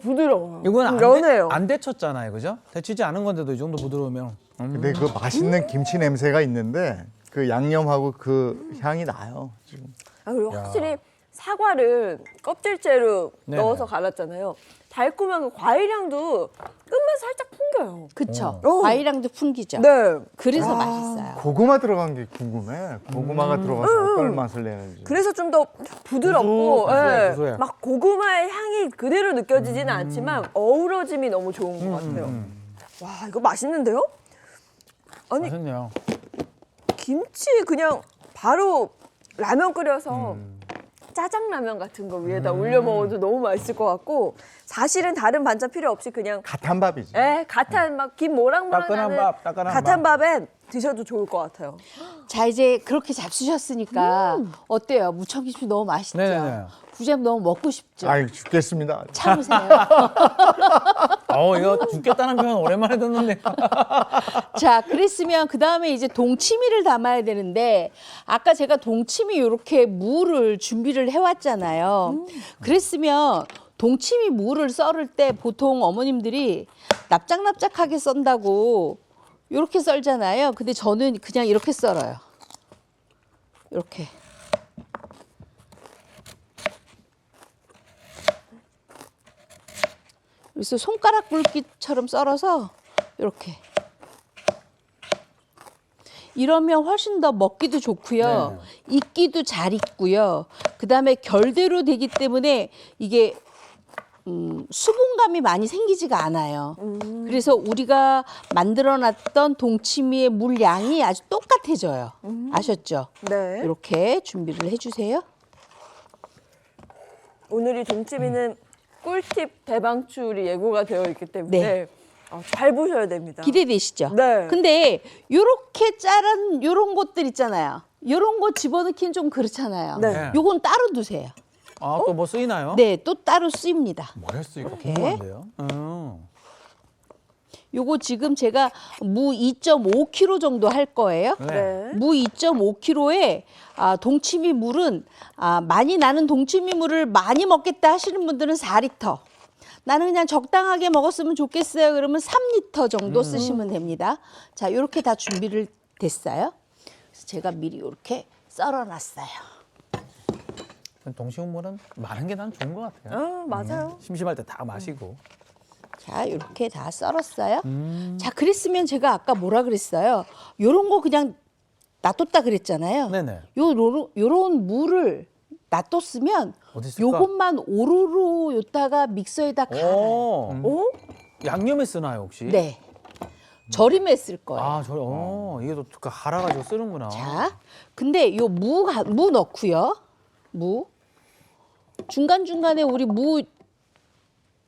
부드러워요. 이건 연해요. 안 데쳤잖아요, 그죠? 데치지 않은 건데도 이 정도 부드러우면. 근데 그 맛있는 김치 냄새가 있는데 그 양념하고 그 향이 나요. 지금. 그리고 확실히 사과를 껍질째로 네네. 넣어서 갈았잖아요. 달콤한 그 과일향도 끝만 살짝 풍겨요. 그쵸? 어. 과일향도 풍기죠. 네. 그래서 맛있어요. 고구마 들어간 게 궁금해. 고구마가 들어가서 어떤 맛을 내는지. 그래서 좀 더 부드럽고 고소해, 예. 고소해. 막 고구마의 향이 그대로 느껴지지는 않지만 어우러짐이 너무 좋은 것 같아요. 와, 이거 맛있는데요? 아니, 맛있네요. 김치 그냥 바로 라면 끓여서 짜장라면 같은 거 위에다 올려 먹어도 너무 맛있을 것 같고 사실은 다른 반찬 필요 없이 그냥 갓한 밥이지. 갓한 막 김 모락모락 따끈한 나는 밥, 따끈한 갓한 밥에 드셔도 좋을 것 같아요. 자, 이제 그렇게 잡수셨으니까 어때요? 무청김치 너무 맛있죠? 네네네. 부장 너무 먹고 싶죠? 아이 죽겠습니다. 참으세요. 이거 죽겠다는 표현 오랜만에 듣는데. 자, 그랬으면 그 다음에 이제 동치미를 담아야 되는데 아까 제가 동치미 이렇게 무를 준비를 해왔잖아요. 그랬으면 동치미 무를 썰을 때 보통 어머님들이 납작납작하게 썬다고 이렇게 썰잖아요. 근데 저는 그냥 이렇게 썰어요. 이렇게. 그래서 손가락 굵기처럼 썰어서 이렇게. 이러면 훨씬 더 먹기도 좋고요. 익기도 잘 익고요. 그다음에 결대로 되기 때문에 이게 수분감이 많이 생기지가 않아요. 그래서 우리가 만들어놨던 동치미의 물량이 아주 똑같아져요. 아셨죠? 네. 이렇게 준비를 해주세요. 오늘 이 동치미는 꿀팁 대방출이 예고가 되어 있기 때문에 네. 잘 보셔야 됩니다. 기대되시죠? 네. 근데 요렇게 자른 요런 것들 있잖아요. 요런 거 집어넣기는 좀 그렇잖아요. 네. 요건 따로 두세요. 또 뭐 쓰이나요? 네, 또 따로 쓰입니다. 뭐 했을까 이렇게. 궁금한데요. 요거 지금 제가 무 2.5kg 정도 할 거예요. 네. 무 2.5kg에 동치미 물은 많이 나는 동치미 물을 많이 먹겠다 하시는 분들은 4리터. 나는 그냥 적당하게 먹었으면 좋겠어요. 그러면 3리터 정도 쓰시면 됩니다. 자, 이렇게 다 준비를 됐어요. 그래서 제가 미리 이렇게 썰어놨어요. 동치미물은 많은 게 난 좋은 것 같아요. 맞아요. 심심할 때 다 마시고. 자, 이렇게 다 썰었어요. 자, 그랬으면 제가 아까 뭐라 그랬어요? 요런 거 그냥 놔뒀다 그랬잖아요. 네네. 요런 물을 놔뒀으면 어디 있을까? 요것만 오로로 요다가 믹서에다 갈아요. 오. 양념에 쓰나요 혹시? 네. 절임에 쓸 거예요. 이게 또 갈아가지고 쓰는구나. 자, 근데 요 무 넣고요. 무. 중간중간에 우리 무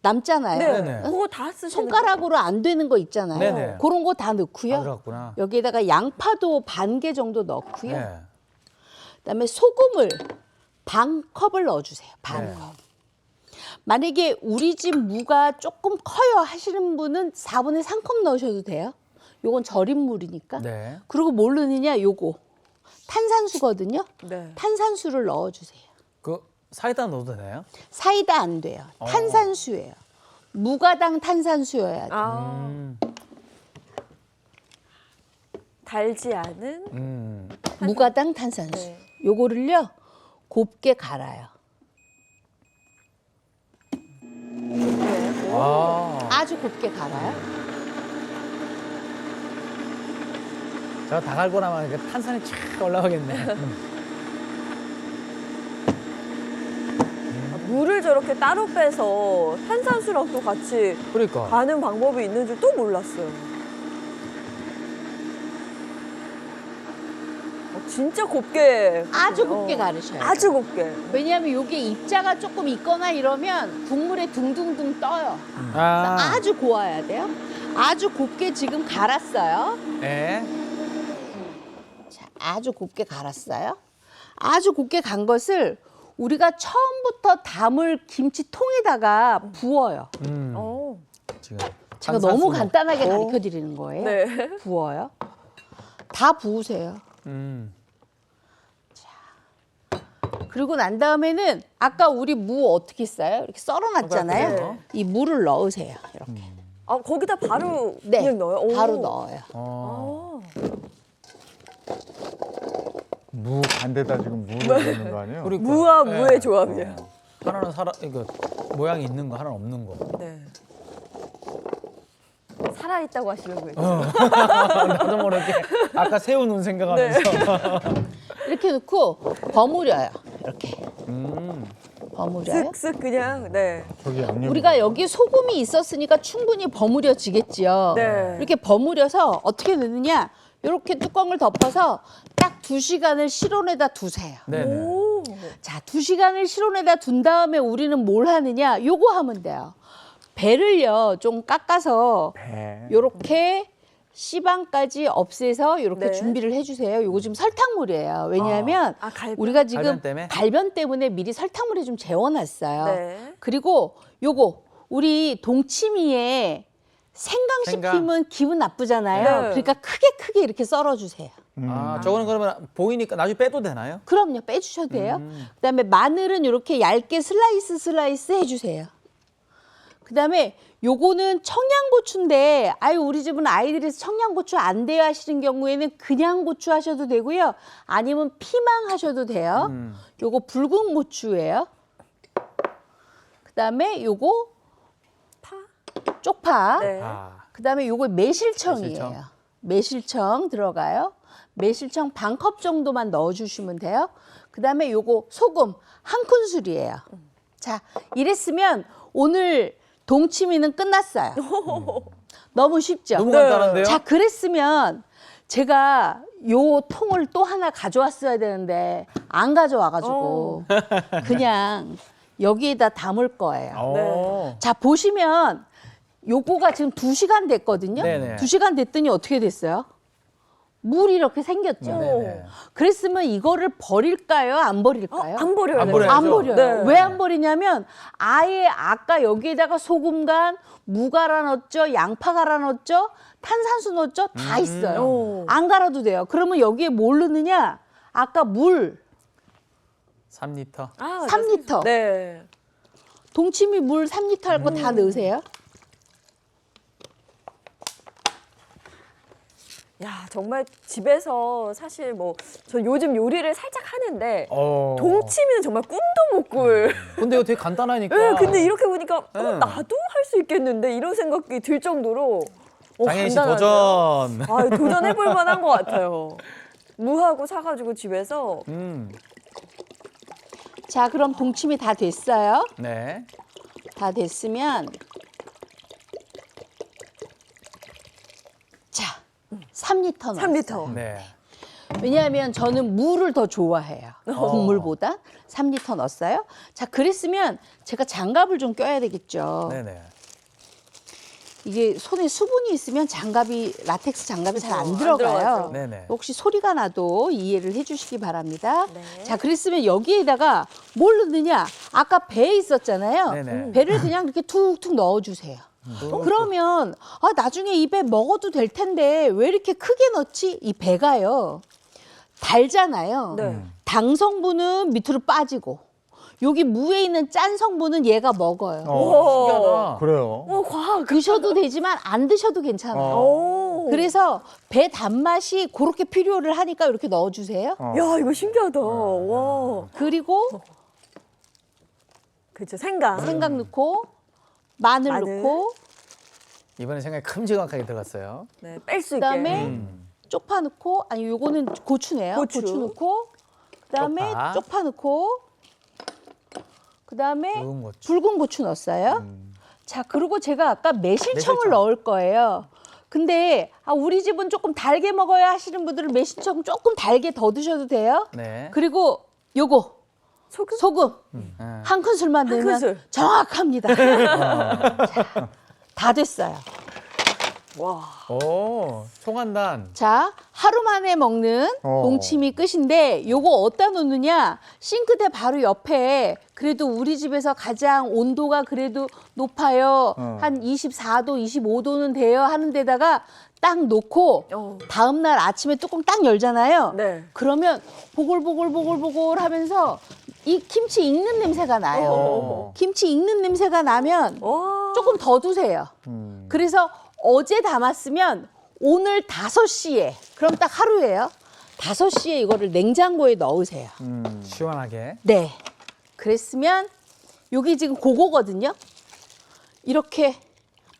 남잖아요. 네. 네네. 그거 다 쓰시는 손가락으로 안 되는 거 있잖아요. 네네. 그런 거 다 넣고요. 들어갔구나. 여기에다가 양파도 반 개 정도 넣고요. 네. 그다음에 소금을 반 컵을 넣어주세요. 반 네. 컵. 만약에 우리 집 무가 조금 커요 하시는 분은 4분의 3컵 넣으셔도 돼요. 요건 절임물이니까. 네. 그리고 뭘 넣느냐? 요거 탄산수거든요. 네. 탄산수를 넣어주세요. 그 사이다 넣어도 되나요? 사이다 안 돼요. 탄산수예요. 무가당 탄산수여야 돼요. 달지 않은 무가당 탄산수. 네. 요거를요 곱게 갈아요. 아주 곱게 갈아요. 제가 다 갈고 나면 이렇게 탄산이 쫙 올라가겠네. 물을 저렇게 따로 빼서 탄산수랑 또 같이 그러니까. 가는 방법이 있는 줄 또 몰랐어요. 진짜 곱게. 아주 곱게 가르셔요. 아주 곱게. 왜냐하면 요게 입자가 조금 있거나 이러면 국물에 둥둥둥 떠요. 아주 고와야 돼요. 아주 곱게 지금 갈았어요. 네. 자, 아주 곱게 갈았어요. 아주 곱게 간 것을 우리가 처음부터 담을 김치통에다가 부어요. 지금 제가 너무 간단하게 가르쳐 드리는 거예요. 네. 부어요. 다 부으세요. 그리고 난 다음에는 아까 우리 무 어떻게 써요? 이렇게 썰어놨잖아요. 네. 이 무를 넣으세요. 이렇게. 거기다 바로 네, 그냥 넣어요? 오. 바로 넣어요. 무 반대다 지금 무를 넣는 거 아니에요? 그러니까. 무와 무의 조합이에요. 하나는 이거 모양이 있는 거, 하나는 없는 거. 네. 살아있다고 하시려고요. 나도 모르게 아까 새우 눈 생각하면서. 이렇게 넣고 버무려요. 이렇게. 버무려요. 쓱쓱 그냥, 네. 저기 양념. 우리가 여기 소금이 있었으니까 충분히 버무려지겠죠. 네. 이렇게 버무려서 어떻게 넣느냐? 이렇게 뚜껑을 덮어서 딱 2시간을 실온에다 두세요. 네네. 오. 자, 2시간을 실온에다 둔 다음에 우리는 뭘 하느냐? 요거 하면 돼요. 배를요, 좀 깎아서 배. 요렇게 씨방까지 없애서 이렇게 네. 준비를 해주세요. 요거 지금 설탕물이에요. 왜냐하면 아, 갈비. 우리가 지금 갈변 때문에? 갈변 때문에 미리 설탕물에 좀 재워놨어요. 네. 그리고 요거 우리 동치미에 생강 생강. 씹히면 기분 나쁘잖아요. 네. 그러니까 크게 이렇게 썰어주세요. 아, 저거는 그러면 보이니까 나중에 빼도 되나요? 그럼요, 빼주셔도 돼요. 그다음에 마늘은 이렇게 얇게 슬라이스 해주세요. 그다음에 요거는 청양고추인데 아유 우리 집은 아이들이 청양고추 안 돼요 하시는 경우에는 그냥 고추 하셔도 되고요. 아니면 피망 하셔도 돼요. 요거 붉은 고추예요. 그다음에 요거 쪽파. 네. 아, 그다음에 요거 매실청이에요. 매실청 들어가요. 매실청 반 컵 정도만 넣어주시면 돼요. 그다음에 요거 소금 한 큰술이에요. 자, 이랬으면 오늘 동치미는 끝났어요. 너무 쉽죠? 너무 간단한데요? 자, 그랬으면 제가 요 통을 또 하나 가져왔어야 되는데 안 가져와가지고 그냥 여기에다 담을 거예요. 오. 자, 보시면 요거가 지금 2시간 됐거든요. 네네. 2시간 됐더니 어떻게 됐어요? 물이 이렇게 생겼죠. 네네. 그랬으면 이거를 버릴까요? 안 버릴까요? 안 버려요. 안 버려야죠. 안 버려요. 네. 왜 안 버리냐면 아예 아까 여기에다가 소금 간, 무 갈아 넣었죠, 양파 갈아 넣었죠, 탄산수 넣었죠, 다 있어요. 오. 안 갈아도 돼요. 그러면 여기에 뭘 넣느냐? 아까 물 3리터. 아, 3리터. 네. 동치미 물 3리터 할 거 다 넣으세요. 야, 정말 집에서 사실 뭐 저 요즘 요리를 살짝 하는데 어. 동치미는 정말 꿈도 못 꿀. 근데 이거 되게 간단하니까. 네, 근데 이렇게 보니까 네. 나도 할 수 있겠는데 이런 생각이 들 정도로 장혜인 씨 간단하네요. 도전. 아, 도전해볼 만한 것 같아요. 무하고 사가지고 집에서 자, 그럼 동치미 다 됐어요. 네. 다 됐으면 자, 3리터 넣어요. 3리터. 네. 왜냐하면 저는 물을 더 좋아해요. 국물보다 3리터 넣었어요. 자, 그랬으면 제가 장갑을 좀 껴야 되겠죠. 네네. 이게 손에 수분이 있으면 장갑이 라텍스 장갑이 잘 안 안 들어가요. 들어가죠. 네네. 혹시 소리가 나도 이해를 해주시기 바랍니다. 네. 자, 그랬으면 여기에다가 뭘 넣느냐? 아까 배에 있었잖아요. 네네. 배를 그냥 이렇게 툭툭 넣어주세요. 그러면 아, 나중에 이 배 먹어도 될 텐데 왜 이렇게 크게 넣지? 이 배가요. 달잖아요. 네. 당 성분은 밑으로 빠지고 여기 무에 있는 짠 성분은 얘가 먹어요. 신기하다. 그래요. 과학. 드셔도 되지만 안 드셔도 괜찮아요. 오. 그래서 배 단맛이 그렇게 필요를 하니까 이렇게 넣어주세요. 야, 이거 신기하다. 와. 그리고 그렇죠. 생강. 생강 넣고 마늘 마늘. 넣고 이번에 생각이 큼지막하게 들어갔어요. 네, 뺄 수 있게. 그다음에 쪽파 넣고 아니 요거는 고추네요. 고추. 넣고 그다음에 쪽파. 쪽파 넣고 그다음에 붉은 고추. 붉은 고추 넣었어요. 자, 그리고 제가 아까 매실청을 매실청. 넣을 거예요. 근데 아, 우리 집은 조금 달게 먹어야 하시는 분들은 매실청 조금 달게 더 드셔도 돼요. 네. 그리고 요거 소금? 소금 네. 한 큰술만 한 넣으면 큰술. 정확합니다. 자, 다 됐어요. 와. 오, 총한단. 자, 하루 만에 먹는 동치미 끝인데 요거 어디다 놓느냐? 싱크대 바로 옆에 그래도 우리 집에서 가장 온도가 그래도 높아요. 한 24도, 25도는 돼요 하는 데다가 딱 놓고 다음 날 아침에 뚜껑 딱 열잖아요. 네. 그러면 보글보글 하면서 이 김치 익는 냄새가 나요. 김치 익는 냄새가 나면 와. 조금 더 두세요. 그래서 어제 담았으면 오늘 5시에 그럼 딱 하루예요. 5시에 이거를 냉장고에 넣으세요. 시원하게. 네. 그랬으면 여기 지금 그거거든요. 이렇게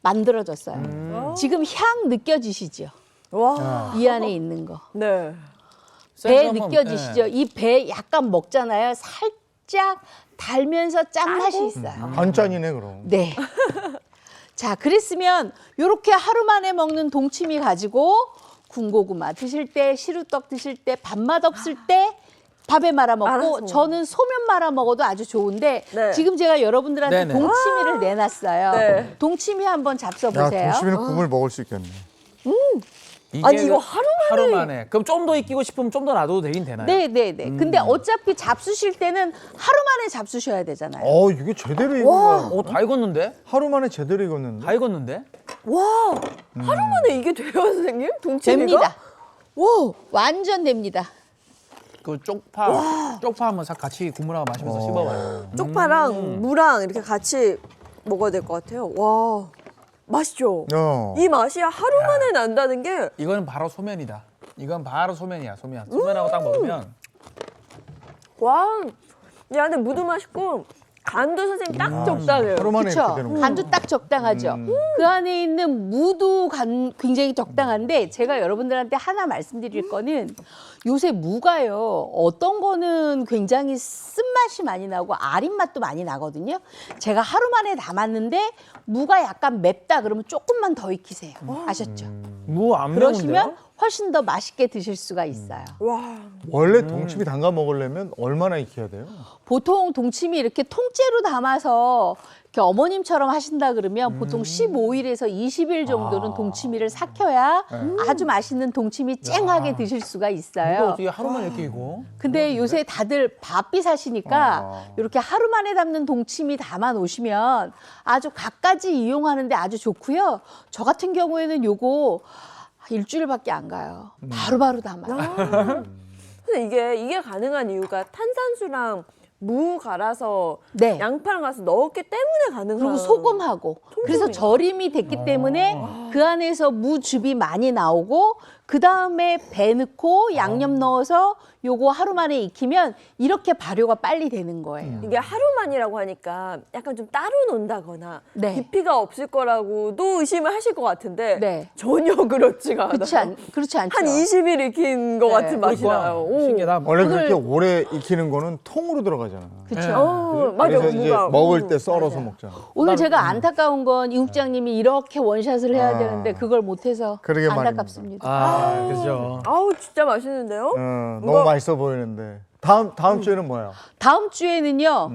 만들어졌어요. 지금 향 느껴지시죠? 와. 이 안에 있는 거. 네. 배 센스 한번, 느껴지시죠? 네. 이 배 약간 먹잖아요. 살짝 달면서 짠맛이 있어요. 반짠이네 그럼. 네. 자, 그랬으면 이렇게 하루 만에 먹는 동치미 가지고 군고구마 드실 때, 시루떡 드실 때, 밥맛 없을 때 밥에 말아 먹고 말아서. 저는 소면 말아 먹어도 아주 좋은데 네. 지금 제가 여러분들한테 네네. 동치미를 내놨어요. 네. 동치미 한번 잡숴 야, 보세요. 동치미는 국물 먹을 수 있겠네. 이게 아니 이거 하루 만에. 그럼 좀 더 익히고 싶으면 좀 더 놔둬도 되긴 되나요? 네네네. 근데 어차피 잡수실 때는 하루 만에 잡수셔야 되잖아요. 이게 제대로 익은 거야. 다 익었는데? 하루 만에 제대로 익었는데. 다 익었는데? 와 하루 만에 이게 돼요 선생님? 동치미가? 됩니다. 와, 완전 됩니다. 그 쪽파 한번 싹 같이 국물하고 마시면서 씹어봐요. 쪽파랑 무랑 이렇게 같이 먹어야 될 것 같아요. 와 맛있죠? 이 맛이 하루 만에 난다는 게 이거는 바로 소면이다. 이건 바로 소면이야, 소면. 소면하고 딱 먹으면 와, 이 안에 무도 맛있고 간도 선생님 딱 적당해요. 하루 만에 그렇죠. 이렇게 되는 거야. 간도 딱 적당하죠. 그 안에 있는 무도 간 굉장히 적당한데 제가 여러분들한테 하나 말씀드릴 거는 요새 무가요. 어떤 거는 굉장히 쓴맛이 많이 나고 아린 맛도 많이 나거든요. 제가 하루 만에 담았는데 무가 약간 맵다 그러면 조금만 더 익히세요. 아셨죠? 무 안 그러시면 매운데요? 훨씬 더 맛있게 드실 수가 있어요. 와, 원래 동치미 담가 먹으려면 얼마나 익혀야 돼요? 보통 동치미 이렇게 통째로 담아서 이렇게 어머님처럼 하신다 그러면 보통 15일에서 20일 정도는 동치미를 삭혀야 아주 맛있는 동치미 쨍하게 드실 수가 이거 있어요. 어떻게 하루 만에 이렇게 익어? 근데 요새 다들 바삐 사시니까 이렇게 하루 만에 담는 동치미 담아 놓으시면 아주 갖가지 이용하는데 아주 좋고요. 저 같은 경우에는 요거 일주일밖에 안 가요. 바로바로 담아요. 근데 이게 가능한 이유가 탄산수랑 무 갈아서 네. 양파랑 가서 넣었기 때문에 가능한. 그리고 소금하고 그래서 절임이 됐기 때문에 그 안에서 무즙이 많이 나오고 그 다음에 배 넣고 양념 넣어서 요거 하루 만에 익히면 이렇게 발효가 빨리 되는 거예요. 이게 하루만이라고 하니까 약간 좀 따로 논다거나 네. 깊이가 없을 거라고도 의심을 하실 것 같은데 네. 전혀 그렇지가 않아요. 그렇지 않죠. 한 20일 익힌 것 네. 같은 맛이 나요. 오. 신기하다. 원래 그렇게 오래 익히는 거는 통으로 들어가잖아. 그렇죠. 맞아, 그래서 이제 무가. 먹을 때 썰어서 먹잖아. 오늘 제가 안타까운 건 이 국장님이 이렇게 원샷을 해야 되는데 그걸 못해서 그러게 말입니다. 안타깝습니다. 아, 그죠. 아우 진짜 맛있는데요? 너무 맛있어 보이는데. 다음 주에는 뭐야? 다음 주에는요.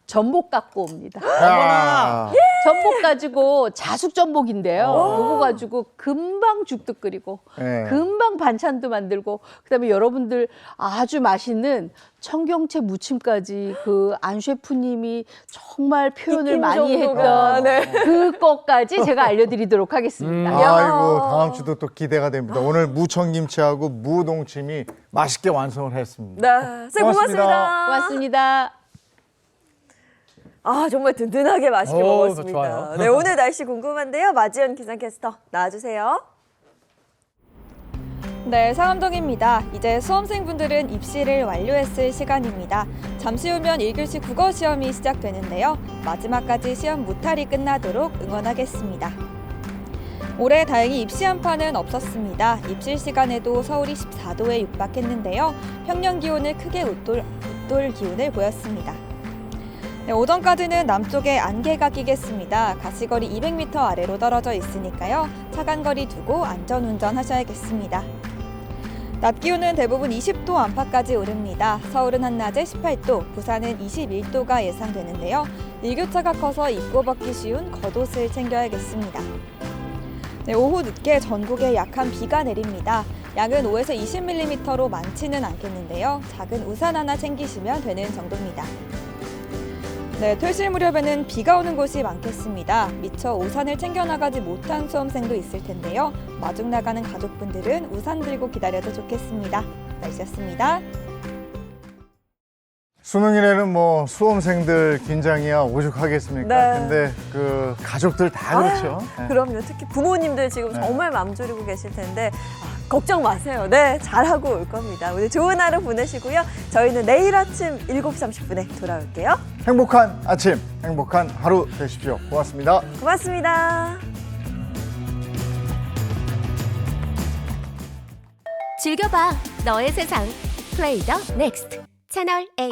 전복 갖고 옵니다. 아, 전복 가지고 자숙 전복인데요. 요거 가지고 금방 죽도 끓이고 네. 금방 반찬도 만들고 그다음에 여러분들 아주 맛있는 청경채 무침까지 그 안 셰프님이 정말 표현을 익힘 많이 정도가, 했던 네. 그것까지 제가 알려드리도록 하겠습니다. 아이고 다음 주도 또 기대가 됩니다. 오늘 무청김치하고 무동치미 맛있게 완성을 했습니다. 네, 선생님 고맙습니다. 고맙습니다. 아 정말 든든하게 맛있게 오, 먹었습니다. 좋아요. 네, 오늘 날씨 궁금한데요. 마지연 기상캐스터 나와주세요. 네, 상암동입니다. 이제 수험생분들은 입시를 완료했을 시간입니다. 잠시 후면 1교시 국어 시험이 시작되는데요. 마지막까지 시험 무탈이 끝나도록 응원하겠습니다. 올해 다행히 입시 한파는 없었습니다. 입실 시간에도 서울이 14도에 육박했는데요. 평년 기온을 크게 웃돌 기온을 보였습니다. 네, 오전까지는 남쪽에 안개가 끼겠습니다. 가시거리 200m 아래로 떨어져 있으니까요. 차간거리 두고 안전운전 하셔야겠습니다. 낮 기온은 대부분 20도 안팎까지 오릅니다. 서울은 한낮에 18도, 부산은 21도가 예상되는데요. 일교차가 커서 입고 벗기 쉬운 겉옷을 챙겨야겠습니다. 네, 오후 늦게 전국에 약한 비가 내립니다. 양은 5에서 20mm로 많지는 않겠는데요. 작은 우산 하나 챙기시면 되는 정도입니다. 네, 퇴실 무렵에는 비가 오는 곳이 많겠습니다. 미처 우산을 챙겨나가지 못한 수험생도 있을 텐데요. 마중 나가는 가족분들은 우산 들고 기다려도 좋겠습니다. 날씨였습니다. 수능일에는 뭐 수험생들 긴장이야 오죽하겠습니까? 네. 근데 그 가족들 다 그렇죠. 네. 그럼요. 특히 부모님들 지금 정말 맘 졸이고 계실 텐데 걱정 마세요. 네, 잘하고 올 겁니다. 오늘 좋은 하루 보내시고요. 저희는 내일 아침 7시 30분에 돌아올게요. 행복한 아침, 행복한 하루 되십시오. 고맙습니다. 고맙습니다. 즐겨봐 너의 세상 플레이 더 넥스트 채널 A